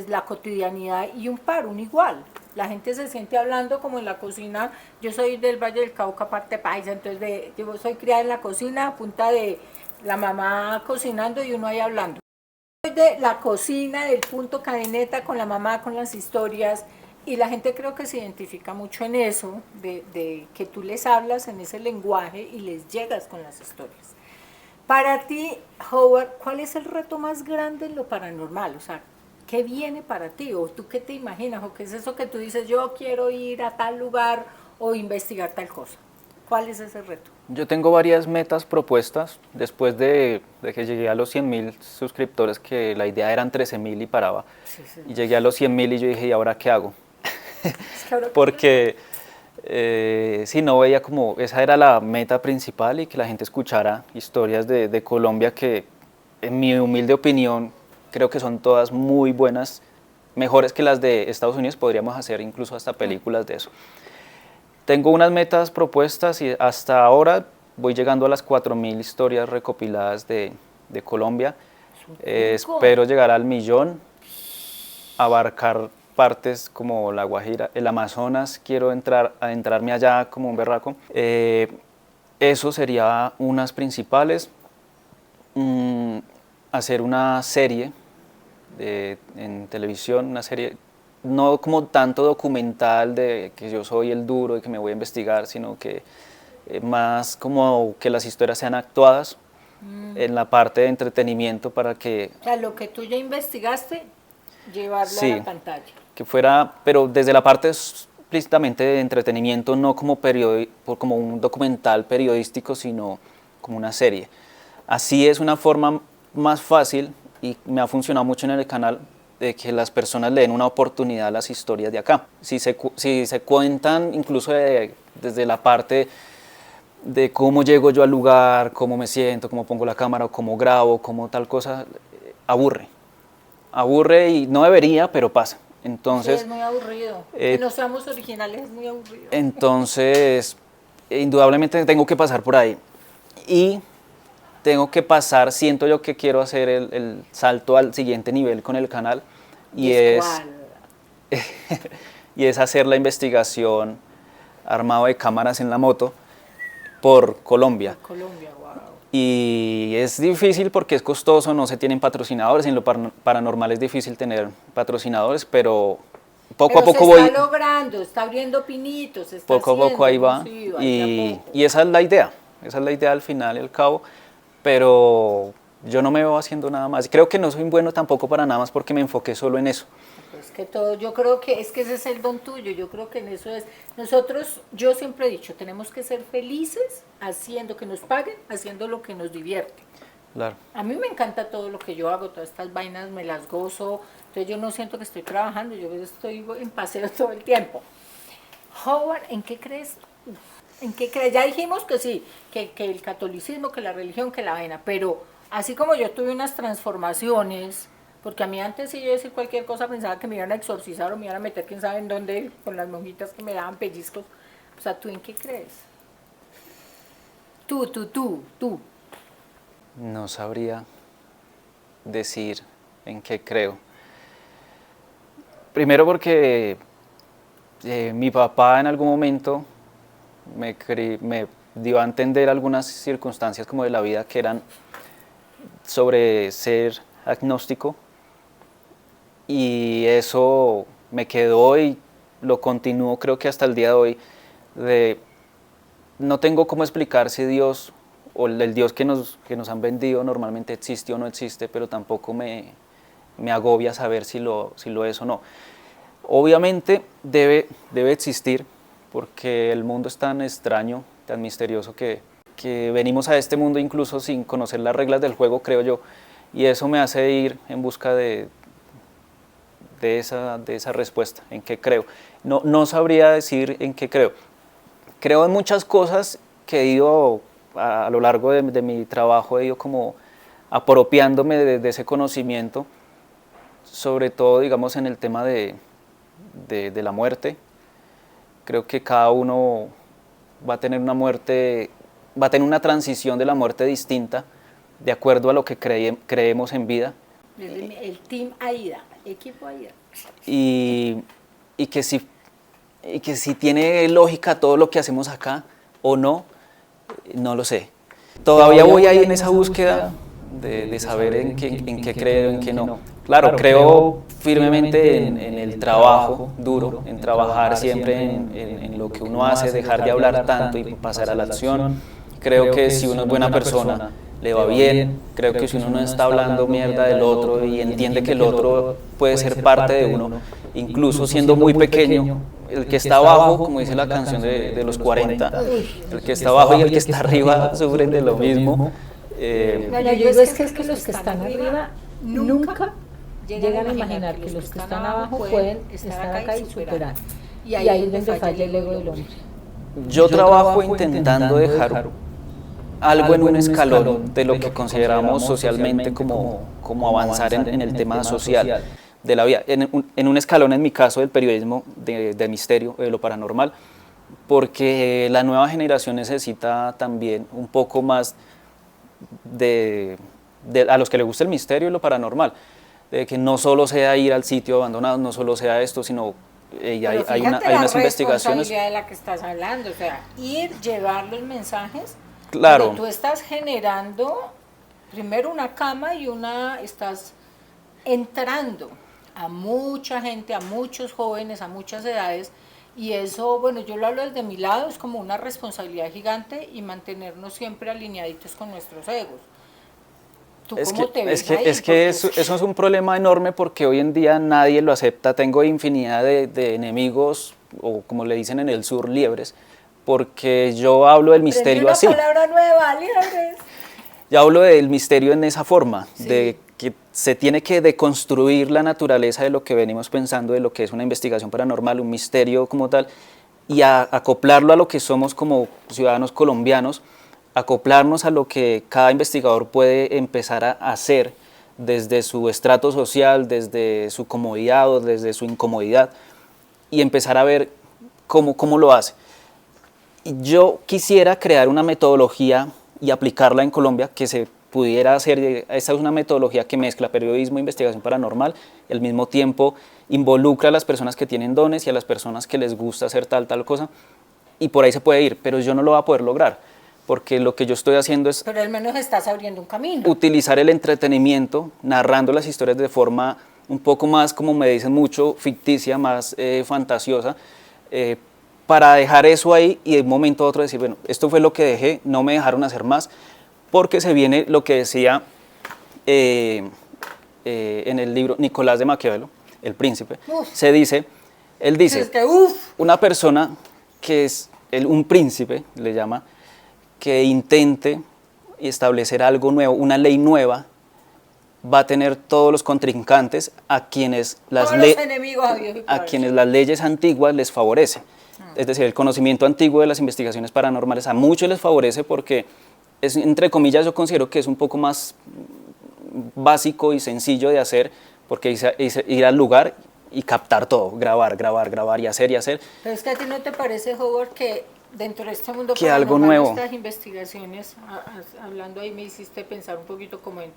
la cotidianidad y un igual. La gente se siente hablando como en la cocina. Yo soy del Valle del Cauca, parte paisa, entonces yo soy criada en la cocina a punta de la mamá cocinando y uno ahí hablando. Soy de la cocina, del punto cadeneta con la mamá, con las historias, y la gente creo que se identifica mucho en eso, de que tú les hablas en ese lenguaje y les llegas con las historias. Para ti, Howard, ¿cuál es el reto más grande en lo paranormal? O sea, ¿qué viene para ti? ¿O tú qué te imaginas? ¿O qué es eso que tú dices, yo quiero ir a tal lugar o investigar tal cosa? ¿Cuál es ese reto? Yo tengo varias metas propuestas después de que llegué a los 100,000 suscriptores, que la idea eran 13,000 y paraba. Sí. Y llegué a los 100,000 y yo dije, ¿y ahora qué hago? Porque sí, no veía como, esa era la meta principal y que la gente escuchara historias de Colombia que, en mi humilde opinión, creo que son todas muy buenas, mejores que las de Estados Unidos, podríamos hacer incluso hasta películas de eso. Tengo unas metas propuestas y hasta ahora voy llegando a las 4,000 historias recopiladas de Colombia. Espero llegar al 1,000,000, abarcar partes como La Guajira, el Amazonas, quiero adentrarme allá como un berraco. Eso sería unas principales. Hacer una serie en televisión, una serie no como tanto documental de que yo soy el duro y que me voy a investigar, sino que más como que las historias sean actuadas en la parte de entretenimiento para que... O sea, lo que tú ya investigaste, llevarlo a la pantalla. Que fuera, pero desde la parte explícitamente de entretenimiento, no como un documental periodístico, sino como una serie. Así es una forma más fácil y me ha funcionado mucho en el canal de que las personas le den una oportunidad a las historias de acá. Si se cuentan incluso desde la parte de cómo llego yo al lugar, cómo me siento, cómo pongo la cámara, cómo grabo, cómo tal cosa, aburre. Aburre y no debería, pero pasa. Entonces, sí, es muy aburrido. Que no seamos originales es muy aburrido. Entonces, indudablemente tengo que pasar por ahí. Y tengo que pasar, siento yo que quiero hacer el salto al siguiente nivel con el canal. Y y es hacer la investigación armado de cámaras en la moto por Colombia. Colombia, wow. Y es difícil porque es costoso, no se tienen patrocinadores, en lo paranormal es difícil tener patrocinadores, pero poco a poco voy. Está logrando, está abriendo pinitos, está poco a poco ahí va, sí, y esa es la idea al final y al cabo, pero yo no me veo haciendo nada más. Creo que no soy bueno tampoco para nada más porque me enfoqué solo en eso. Es que todo, yo creo que es que ese es el don tuyo, yo creo que en eso es, nosotros, yo siempre he dicho, tenemos que ser felices haciendo que nos paguen, haciendo lo que nos divierte. Claro. A mí me encanta todo lo que yo hago, todas estas vainas me las gozo, entonces yo no siento que estoy trabajando, yo estoy en paseo todo el tiempo. Howard, ¿en qué crees? ¿En qué crees? Ya dijimos que sí, que el catolicismo, que la religión, que la vaina, pero así como yo tuve unas transformaciones, porque a mí antes si yo decir cualquier cosa pensaba que me iban a exorcizar o me iban a meter quién sabe en dónde con las monjitas que me daban pellizcos. O sea, ¿tú en qué crees? Tú. No sabría decir en qué creo. Primero porque mi papá en algún momento me dio a entender algunas circunstancias como de la vida que eran sobre ser agnóstico, y eso me quedó y lo continúo creo que hasta el día de hoy. No tengo cómo explicar si Dios o el Dios que nos han vendido normalmente existe o no existe, pero tampoco me agobia saber si lo es o no. Obviamente debe existir, porque el mundo es tan extraño, tan misterioso, que venimos a este mundo incluso sin conocer las reglas del juego, creo yo, y eso me hace ir en busca de esa respuesta, en qué creo. No sabría decir en qué creo. Creo en muchas cosas que he ido a lo largo de mi trabajo, he ido como apropiándome de ese conocimiento, sobre todo digamos en el tema de la muerte. Creo que cada uno va a tener una muerte, va a tener una transición de la muerte distinta de acuerdo a lo que creemos en vida. El team AIDA, equipo AIDA. Y que si tiene lógica todo lo que hacemos acá o no, no lo sé. Todavía voy ahí en esa búsqueda de saber en qué creer o en qué no. Claro, creo firmemente en el trabajo duro, en trabajar siempre en lo que uno hace, dejar de hablar tanto y pasar a la acción. Creo que si uno es buena persona, le va bien. Creo que si uno no está hablando mierda del otro y entiende que el otro puede ser parte de uno, incluso siendo muy pequeño, el que está abajo, como dice la canción de los 40, el que está abajo y el que está arriba sufren de lo mismo. Yo digo es que los que están arriba nunca llegan a imaginar que los que están abajo pueden estar acá y superar. Y ahí es donde falla el ego del hombre. Yo trabajo intentando dejar algo en un escalón de lo que consideramos socialmente como avanzar en el tema social de la vida, en un escalón en mi caso del periodismo de misterio, de lo paranormal, porque la nueva generación necesita también un poco más a los que les gusta el misterio y lo paranormal, de que no solo sea ir al sitio abandonado, no solo sea esto, sino hay unas investigaciones. De la que estás hablando, o sea, llevar los mensajes. Claro. Pero tú estás generando primero una cama y estás entrando a mucha gente, a muchos jóvenes, a muchas edades, y eso, bueno, yo lo hablo desde mi lado, es como una responsabilidad gigante y mantenernos siempre alineaditos con nuestros egos. ¿Tú cómo te ves ahí? Es que eso es un problema enorme, porque hoy en día nadie lo acepta. Tengo infinidad de enemigos, o como le dicen en el sur, liebres, porque yo hablo del misterio así. Una palabra nueva, liebres. Yo hablo del misterio en esa forma, sí, de que se tiene que deconstruir la naturaleza de lo que venimos pensando, de lo que es una investigación paranormal, un misterio como tal, y acoplarlo a lo que somos como ciudadanos colombianos, acoplarnos a lo que cada investigador puede empezar a hacer desde su estrato social, desde su comodidad o desde su incomodidad, y empezar a ver cómo lo hace. Yo quisiera crear una metodología y aplicarla en Colombia que se pudiera hacer. Esta es una metodología que mezcla periodismo e investigación paranormal y al mismo tiempo involucra a las personas que tienen dones y a las personas que les gusta hacer tal cosa, y por ahí se puede ir, pero yo no lo voy a poder lograr, porque lo que yo estoy haciendo es Pero al menos estás abriendo un camino. utilizar el entretenimiento, narrando las historias de forma un poco más, como me dicen mucho, ficticia, más fantasiosa, para dejar eso ahí y de un momento a otro decir, bueno, esto fue lo que dejé, no me dejaron hacer más, porque se viene lo que decía en el libro Nicolás de Maquiavelo, El Príncipe, se dice, él dice, Es que, una persona que es un príncipe, le llama, que intente establecer algo nuevo, una ley nueva, va a tener todos los contrincantes a quienes las leyes antiguas les favorece. Es decir, el conocimiento antiguo de las investigaciones paranormales a muchos les favorece porque es, entre comillas, yo considero que es un poco más básico y sencillo de hacer, porque ir al lugar y captar todo, grabar y hacer. Pero es que a ti no te parece, Howard, que dentro de este mundo que paranormal, algo nuevo, estas investigaciones, hablando ahí me hiciste pensar un poquito como en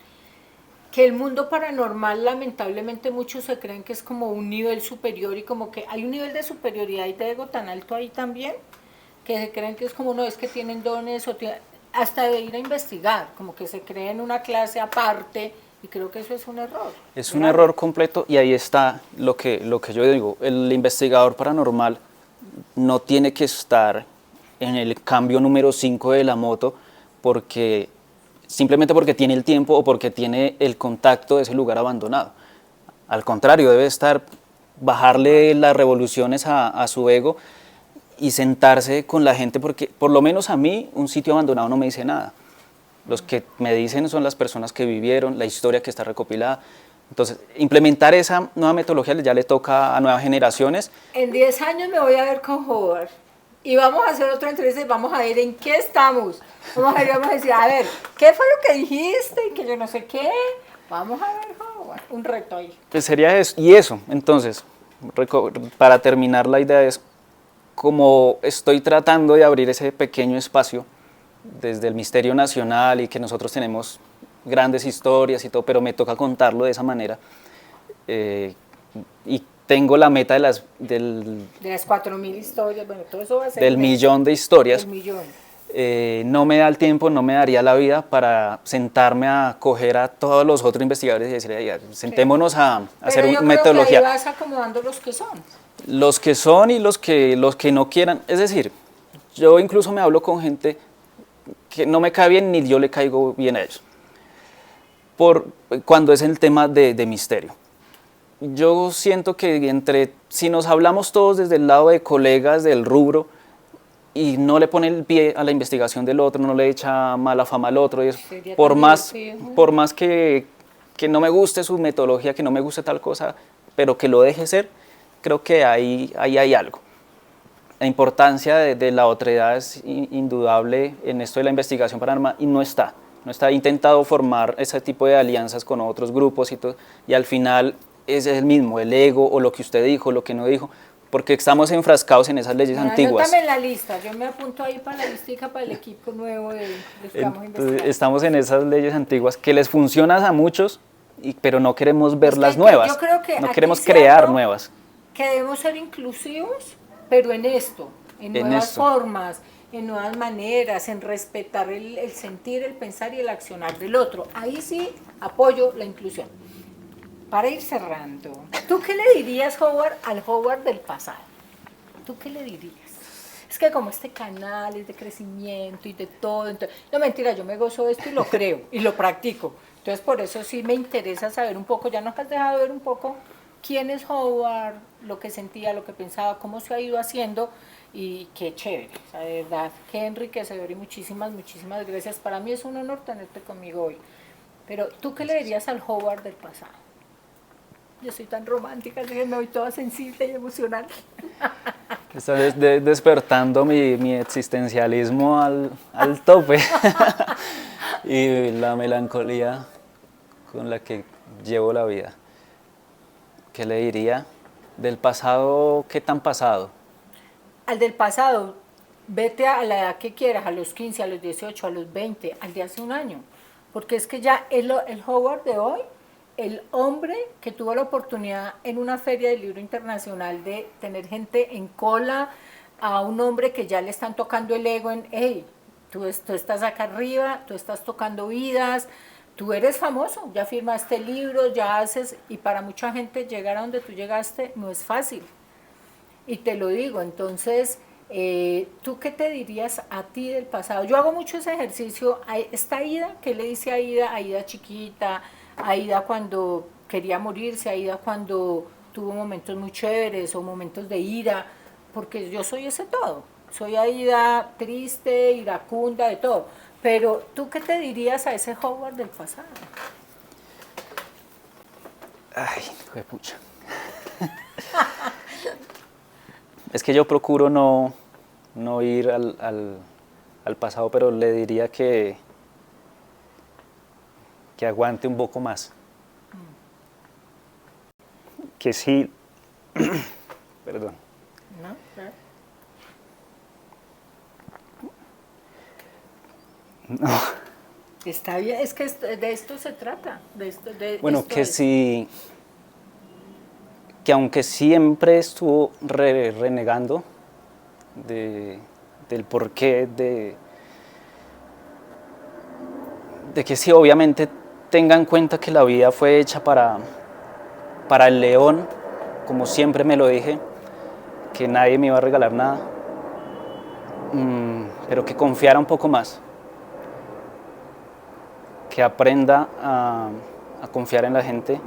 que el mundo paranormal, lamentablemente muchos se creen que es como un nivel superior y como que hay un nivel de superioridad y de ego tan alto ahí también, que se creen que es como, no, es que tienen dones o hasta de ir a investigar, como que se creen una clase aparte, y creo que eso es un error. Es un error completo, y ahí está lo que yo digo, el investigador paranormal no tiene que estar en el cambio número 5 de la moto simplemente porque tiene el tiempo o porque tiene el contacto de ese lugar abandonado. Al contrario, debe bajarle las revoluciones a su ego y sentarse con la gente, porque por lo menos a mí un sitio abandonado no me dice nada. Los que me dicen son las personas que vivieron, la historia que está recopilada. Entonces, implementar esa nueva metodología ya le toca a nuevas generaciones. En 10 años me voy a ver con Howard y vamos a hacer otra entrevista y vamos a ver en qué estamos. Vamos a decir, a ver, ¿qué fue lo que dijiste? Y que yo no sé qué. Vamos a ver, Howard, un reto ahí. Pues sería eso. Y eso, entonces, para terminar la idea es, como estoy tratando de abrir ese pequeño espacio desde el Misterio Nacional y que nosotros tenemos grandes historias y todo, pero me toca contarlo de esa manera, y tengo la meta de las 4.000 historias, bueno, todo eso va a ser del millón de historias. Del millón. No me da el tiempo, no me daría la vida para sentarme a coger a todos los otros investigadores y decirle, sentémonos a hacer una metodología. Pero yo creo que ahí vas acomodando los que son. Los que son y los que no quieran. Es decir, yo incluso me hablo con gente que no me cae bien ni yo le caigo bien a ellos. Cuando es el tema de misterio. Yo siento que si nos hablamos todos desde el lado de colegas del rubro y no le pone el pie a la investigación del otro, no le echa mala fama al otro, por más que no me guste su metodología, que no me guste tal cosa, pero que lo deje ser, creo que ahí hay algo. La importancia de la otredad es indudable en esto de la investigación paranormal y no está. He intentado formar ese tipo de alianzas con otros grupos y al final es el mismo, el ego o lo que usted dijo, lo que no dijo, porque estamos enfrascados en esas leyes antiguas. Anótame la lista, yo me apunto ahí para la listica para el equipo nuevo Estamos en esas leyes antiguas que les funcionan a muchos, pero no queremos ver las nuevas, yo creo que no queremos crear nuevas. Que debemos ser inclusivos, pero en nuevas formas, en nuevas maneras, en respetar el sentir, el pensar y el accionar del otro. Ahí sí apoyo la inclusión. Para ir cerrando, ¿tú qué le dirías, Howard, al Howard del pasado? ¿Tú qué le dirías? Es que como este canal es de crecimiento y de todo, entonces, no, mentira, yo me gozo de esto y lo creo y lo practico. Entonces por eso sí me interesa saber un poco, ya nos has dejado ver un poco quién es Howard, lo que sentía, lo que pensaba, cómo se ha ido haciendo, y qué chévere, o sea, de verdad, qué enriquecedor y muchísimas gracias. Para mí es un honor tenerte conmigo hoy. Pero ¿tú qué le dirías al Howard del pasado? Yo soy tan romántica, así que me voy toda sensible y emocional. Estás despertando mi existencialismo al tope y la melancolía con la que llevo la vida. ¿Qué le diría? Del pasado, ¿qué tan pasado? Al del pasado, vete a la edad que quieras, a los 15, a los 18, a los 20, al de hace un año. Porque es que ya el Howard de hoy, el hombre que tuvo la oportunidad en una feria del libro internacional de tener gente en cola, a un hombre que ya le están tocando el ego en, hey, tú estás acá arriba, tú estás tocando vidas, tú eres famoso, ya firmaste libros, ya haces, y para mucha gente llegar a donde tú llegaste no es fácil. Y te lo digo, entonces, ¿tú qué te dirías a ti del pasado? Yo hago mucho ese ejercicio, esta Aida, ¿qué le dice a Aida? Aida chiquita, Aida cuando quería morirse, Aida cuando tuvo momentos muy chéveres o momentos de ira, porque yo soy ese todo, soy Aida triste, iracunda, de todo. Pero, ¿tú qué te dirías a ese Howard del pasado? Ay, hijo de pucha. Es que yo procuro no ir al pasado, pero le diría que aguante un poco más. Que sí, perdón. ¿No? ¿Claro? No. Está bien, es que de esto se trata. Bueno, Esto que es. sí, que aunque siempre estuvo renegando del porqué de que sí, obviamente tenga en cuenta que la vida fue hecha para el león, como siempre me lo dije, que nadie me iba a regalar nada, pero que confiara un poco más, que aprenda a confiar en la gente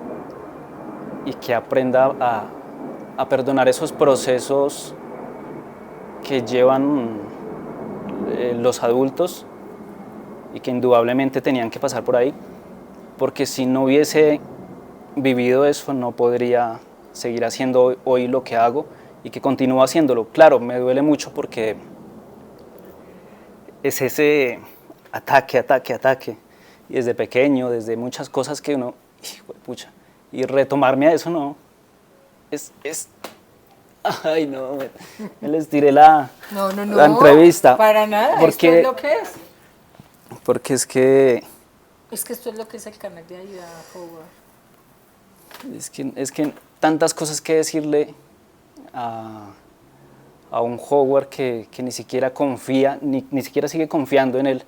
y que aprenda a perdonar esos procesos que llevan los adultos y que indudablemente tenían que pasar por ahí, porque si no hubiese vivido eso no podría seguir haciendo hoy lo que hago y que continúo haciéndolo. Claro, me duele mucho porque es ese ataque, ataque, ataque, y desde pequeño, desde muchas cosas que uno, hijo de pucha, y retomarme a eso no, es ay no, me les tiré la entrevista. Para nada, esto es lo que es. Porque es que Es que esto es lo que es el canal de Aida Howard. Es que tantas cosas que decirle a un Howard que ni siquiera confía, ni siquiera sigue confiando en él,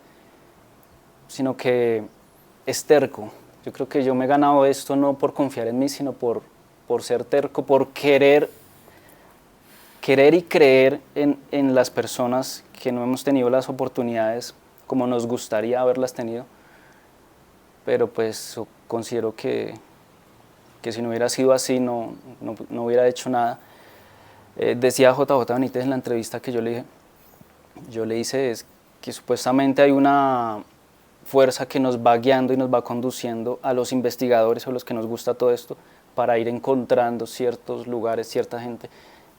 sino que es terco. Yo creo que yo me he ganado esto no por confiar en mí, sino por ser terco, por querer y creer en las personas que no hemos tenido las oportunidades como nos gustaría haberlas tenido. Pero pues considero que si no hubiera sido así no hubiera hecho nada. Decía JJ Benítez en la entrevista que yo le hice, es que supuestamente hay una fuerza que nos va guiando y nos va conduciendo a los investigadores o a los que nos gusta todo esto para ir encontrando ciertos lugares, cierta gente.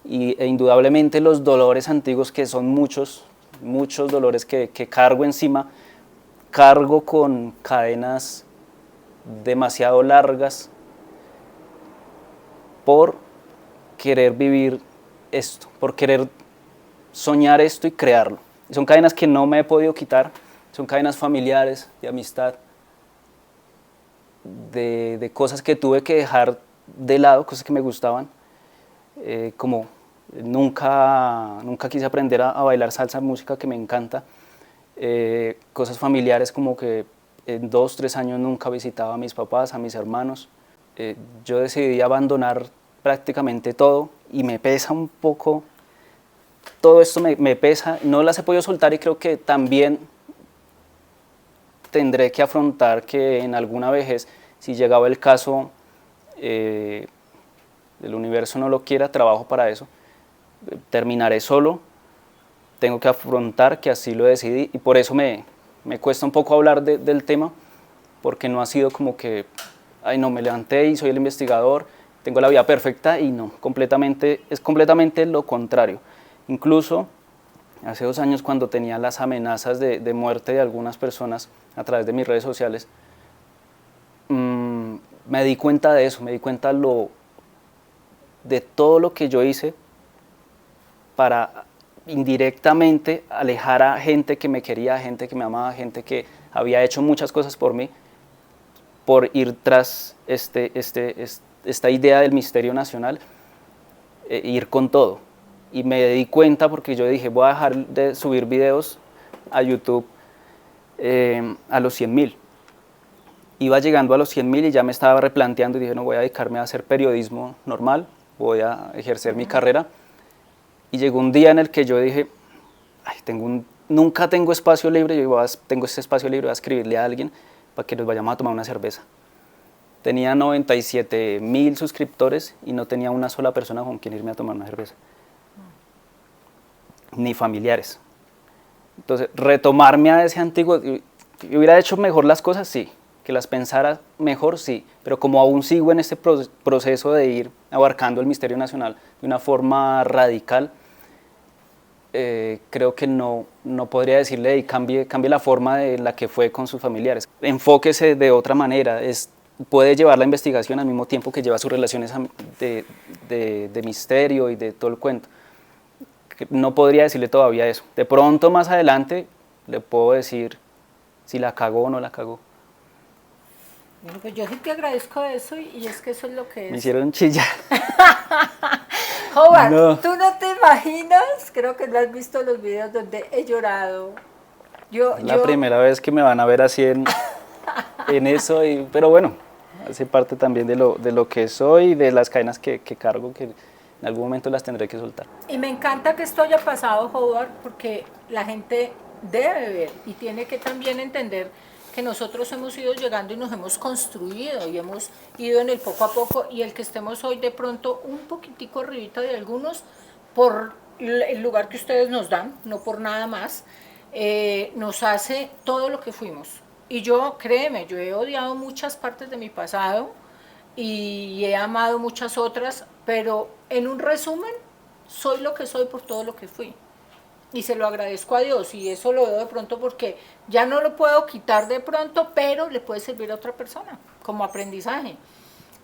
E indudablemente los dolores antiguos, que son muchos dolores que cargo encima, cargo con cadenas demasiado largas por querer vivir esto, por querer soñar esto y crearlo. Y son cadenas que no me he podido quitar, son cadenas familiares, de amistad, de cosas que tuve que dejar de lado, cosas que me gustaban, como nunca quise aprender a bailar salsa, música que me encanta, cosas familiares como que en 2, 3 años nunca visitaba a mis papás, a mis hermanos. Yo decidí abandonar prácticamente todo y me pesa un poco, todo esto me pesa, no las he podido soltar y creo que también tendré que afrontar que en alguna vejez, si llegaba el caso, el universo no lo quiera, trabajo para eso, terminaré solo, tengo que afrontar que así lo decidí y por eso me cuesta un poco hablar del tema, porque no ha sido como que, ay no, me levanté y soy el investigador, tengo la vida perfecta y no, es completamente lo contrario. Incluso hace 2 años cuando tenía las amenazas de muerte de algunas personas a través de mis redes sociales, me di cuenta de eso, me di cuenta de todo lo que yo hice para indirectamente alejar a gente que me quería, gente que me amaba, gente que había hecho muchas cosas por mí, por ir tras esta idea del misterio nacional, ir con todo. Y me di cuenta porque yo dije, voy a dejar de subir videos a YouTube a los 100.000. Iba llegando a los 100.000 y ya me estaba replanteando y dije, no, voy a dedicarme a hacer periodismo normal, voy a ejercer mi carrera. Y llegó un día en el que yo dije, ay, nunca tengo espacio libre, tengo este espacio libre, voy a escribirle a alguien para que nos vayamos a tomar una cerveza. Tenía 97.000 suscriptores y no tenía una sola persona con quien irme a tomar una cerveza. Ni familiares. Entonces, retomarme a ese antiguo, ¿hubiera hecho mejor las cosas? Sí. Que las pensara mejor, sí. Pero como aún sigo en este proceso de ir abarcando el misterio nacional de una forma radical, creo que no podría decirle y cambie la forma de la que fue con sus familiares. Enfóquese de otra manera. Puede llevar la investigación al mismo tiempo que lleva sus relaciones de misterio y de todo el cuento. No podría decirle todavía eso. De pronto más adelante le puedo decir si la cagó o no la cagó. Bueno, pues yo sí te agradezco eso y es que eso es lo que es. Me hicieron chillar. Howard, No. tú no te imaginas, creo que no has visto los videos donde he llorado. La primera vez que me van a ver así en eso, pero bueno, hace parte también de lo que soy y de las cadenas que cargo, que en algún momento las tendré que soltar. Y me encanta que esto haya pasado, Howard, porque la gente debe ver y tiene que también entender que nosotros hemos ido llegando y nos hemos construido y hemos ido en el poco a poco, y el que estemos hoy de pronto un poquitico arribita de algunos por el lugar que ustedes nos dan, no por nada más, nos hace todo lo que fuimos. Y yo, créeme, yo he odiado muchas partes de mi pasado y he amado muchas otras, pero en un resumen, soy lo que soy por todo lo que fui. Y se lo agradezco a Dios, y eso lo veo de pronto porque ya no lo puedo quitar de pronto, pero le puede servir a otra persona como aprendizaje.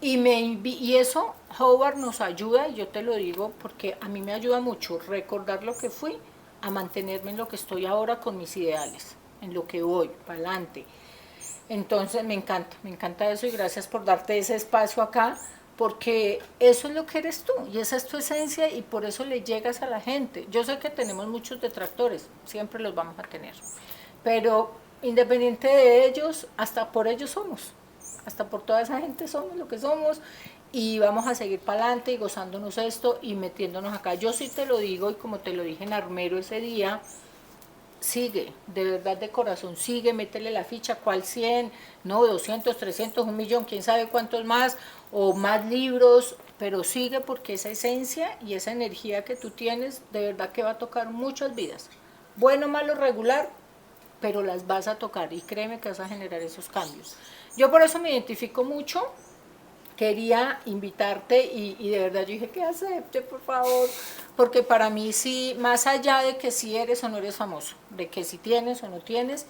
Y eso, Howard, nos ayuda, y yo te lo digo porque a mí me ayuda mucho recordar lo que fui, a mantenerme en lo que estoy ahora con mis ideales, en lo que voy, para adelante. Entonces me encanta eso, y gracias por darte ese espacio acá, porque eso es lo que eres tú y esa es tu esencia, y por eso le llegas a la gente. Yo sé que tenemos muchos detractores, siempre los vamos a tener, pero independiente de ellos, hasta por ellos somos, hasta por toda esa gente somos lo que somos, y vamos a seguir para adelante y gozándonos esto y metiéndonos acá. Yo sí te lo digo, y como te lo dije en Armero ese día, sigue, de verdad, de corazón, sigue, métele la ficha, ¿cuál 100? No, 200, 300, 1.000.000, quién sabe cuántos más, o más libros, pero sigue, porque esa esencia y esa energía que tú tienes, de verdad que va a tocar muchas vidas. Bueno, malo, regular, pero las vas a tocar, y créeme que vas a generar esos cambios. Yo por eso me identifico mucho. Quería invitarte y de verdad yo dije que acepte, por favor, porque para mí sí, más allá de que si eres o no eres famoso, de que si tienes o no tienes,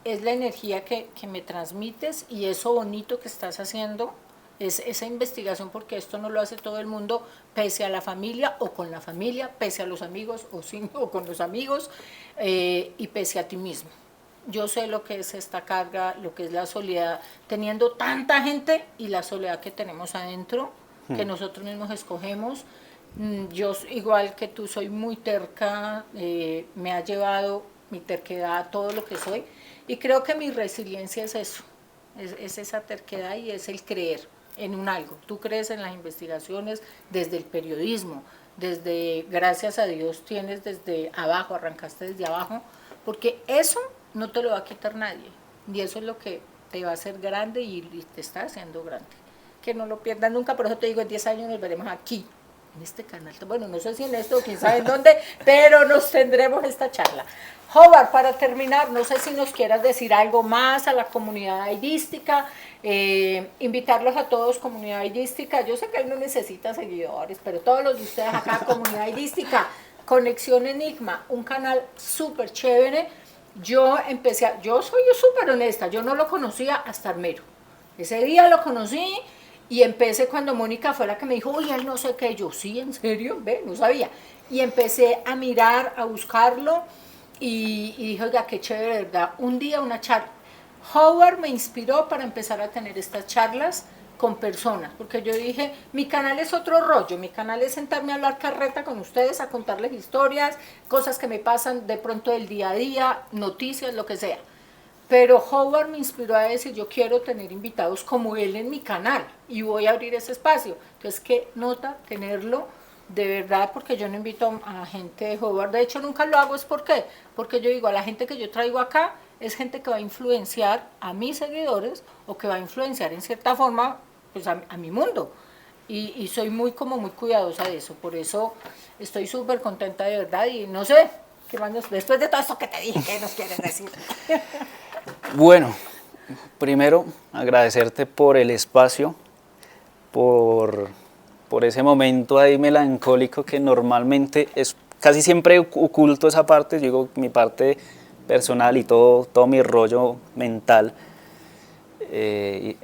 es la energía que me transmites, y eso bonito que estás haciendo, es esa investigación, porque esto no lo hace todo el mundo, pese a la familia o con la familia, pese a los amigos o, sin, o con los amigos, y pese a ti mismo. Yo sé lo que es esta carga, lo que es la soledad, teniendo tanta gente, y la soledad que tenemos adentro, que nosotros mismos escogemos. Yo, igual que tú, soy muy terca, me ha llevado mi terquedad a todo lo que soy, y creo que mi resiliencia es eso, es esa terquedad, y es el creer en un algo. Tú crees en las investigaciones desde el periodismo, gracias a Dios tienes desde abajo, arrancaste desde abajo, porque eso no te lo va a quitar nadie, y eso es lo que te va a hacer grande, y te está haciendo grande. Que no lo pierdas nunca, por eso te digo, en 10 años nos veremos aquí, en este canal. Bueno, no sé si en esto o quién sabe en dónde, pero nos tendremos esta charla. Howard, para terminar, no sé si nos quieras decir algo más a la comunidad aidística, invitarlos a todos, comunidad aidística. Yo sé que él no necesita seguidores, pero todos los de ustedes acá, comunidad aidística, Conexión Enigma, un canal súper chévere. Yo soy súper honesta, yo no lo conocía hasta Armero. Ese día lo conocí y empecé cuando Mónica fue la que me dijo, oye, él no sé qué. Yo, sí, ¿en serio? Ve, no sabía. y empecé a mirar, a buscarlo y dije, oiga, qué chévere, ¿verdad? Un día una charla. Howard me inspiró para empezar a tener estas charlas con personas, porque yo dije, mi canal es otro rollo, mi canal es sentarme a hablar carreta con ustedes, a contarles historias, cosas que me pasan de pronto del día a día, noticias, lo que sea. Pero Howard me inspiró a decir, yo quiero tener invitados como él en mi canal y voy a abrir ese espacio. Entonces, qué nota tenerlo de verdad, porque yo no invito a gente de Howard. De hecho, nunca lo hago, ¿es por qué? Porque yo digo, a la gente que yo traigo acá es gente que va a influenciar a mis seguidores o que va a influenciar en cierta forma pues a mi mundo. Y soy muy cuidadosa de eso. Por eso estoy súper contenta de verdad y no sé, ¿qué más después de todo esto que te dije, qué nos quieres decir? Bueno, primero agradecerte por el espacio, por ese momento ahí melancólico que normalmente es casi siempre oculto esa parte, yo digo mi parte personal y todo mi rollo mental. Y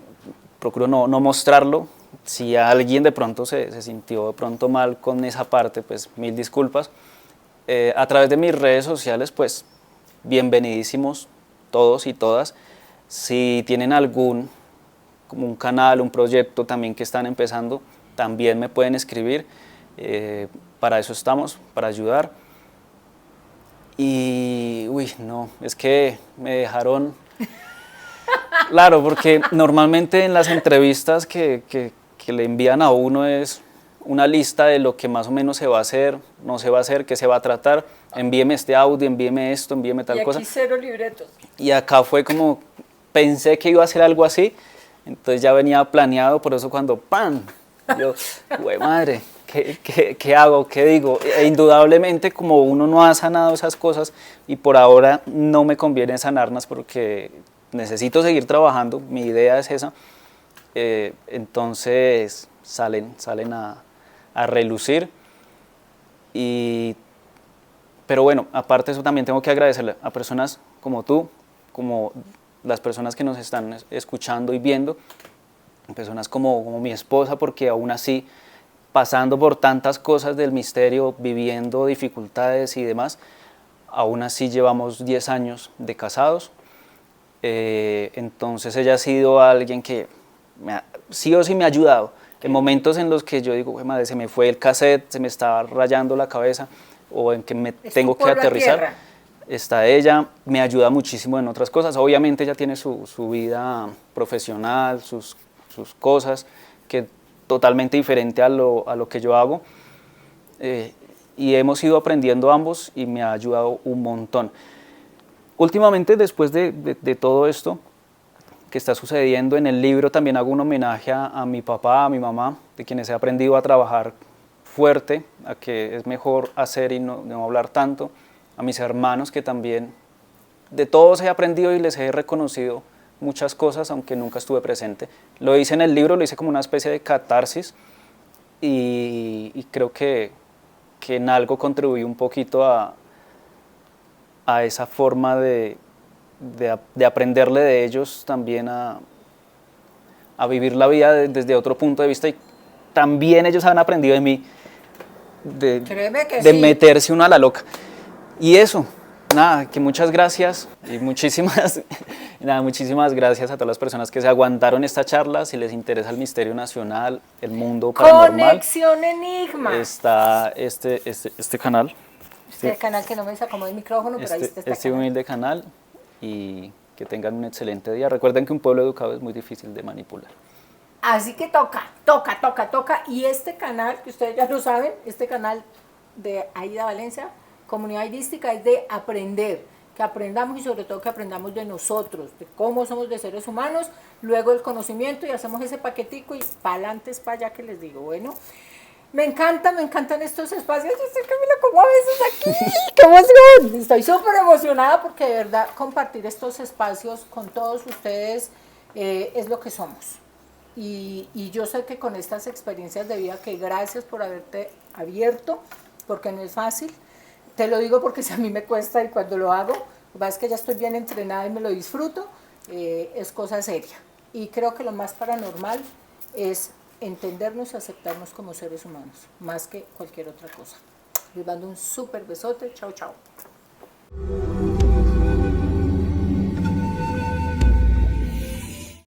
procuro no mostrarlo. Si alguien de pronto se sintió de pronto mal con esa parte, pues mil disculpas. A través de mis redes sociales, pues bienvenidísimos todos y todas. Si tienen algún, como un canal, un proyecto también que están empezando, también me pueden escribir. Para eso estamos, para ayudar. Y, uy, no, es que me dejaron... Claro, porque normalmente en las entrevistas que le envían a uno es una lista de lo que más o menos se va a hacer, no se va a hacer, qué se va a tratar, envíeme este audio, envíeme esto, envíeme tal cosa. Y aquí 0 libretos. Y acá fue como, pensé que iba a hacer algo así, entonces ya venía planeado, por eso cuando ¡pam! Yo, güey madre, ¿qué hago? ¿Qué digo? E indudablemente como uno no ha sanado esas cosas y por ahora no me conviene sanarlas porque necesito seguir trabajando, mi idea es esa, entonces salen a relucir. Pero bueno, aparte de eso también tengo que agradecerle a personas como tú, como las personas que nos están escuchando y viendo, personas como mi esposa, porque aún así, pasando por tantas cosas del misterio, viviendo dificultades y demás, aún así llevamos 10 años de casados. Entonces ella ha sido alguien que sí o sí me ha ayudado en momentos en los que yo digo, madre, se me fue el cassette, se me estaba rayando la cabeza o en que me tengo que aterrizar. Está ella, me ayuda muchísimo en otras cosas. Obviamente ella tiene su vida profesional, sus cosas, que totalmente diferente a lo que yo hago. Y hemos ido aprendiendo ambos y me ha ayudado un montón. Últimamente, después de todo esto que está sucediendo, en el libro también hago un homenaje a mi papá, a mi mamá, de quienes he aprendido a trabajar fuerte, a que es mejor hacer y no hablar tanto, a mis hermanos que también de todos he aprendido y les he reconocido muchas cosas, aunque nunca estuve presente. Lo hice en el libro, lo hice como una especie de catarsis y creo que en algo contribuí un poquito a esa forma de aprenderle de ellos también a vivir la vida desde otro punto de vista y también ellos han aprendido de mí de meterse uno a la loca. Y eso, nada, que muchas gracias y muchísimas gracias a todas las personas que se aguantaron esta charla. Si les interesa el misterio nacional, el mundo paranormal, Conexión Enigma. Está este canal. Este canal que no me sacó el micrófono, pero ahí está este humilde canal y que tengan un excelente día. Recuerden que un pueblo educado es muy difícil de manipular. Así que toca. Y este canal, que ustedes ya lo saben, este canal de Aida Valencia, Comunidad Aidística, es de aprender, que aprendamos y sobre todo que aprendamos de nosotros, de cómo somos de seres humanos, luego el conocimiento y hacemos ese paquetico y para adelante es para allá que les digo. Bueno, me encantan estos espacios, yo sé que me lo como a veces aquí, ¡qué emoción! Estoy súper emocionada porque de verdad compartir estos espacios con todos ustedes es lo que somos. Y yo sé que con estas experiencias de vida, que gracias por haberte abierto, porque no es fácil, te lo digo porque si a mí me cuesta y cuando lo hago, es que ya estoy bien entrenada y me lo disfruto, es cosa seria. Y creo que lo más paranormal es entendernos y aceptarnos como seres humanos, más que cualquier otra cosa. Les mando un súper besote. Chao, chao.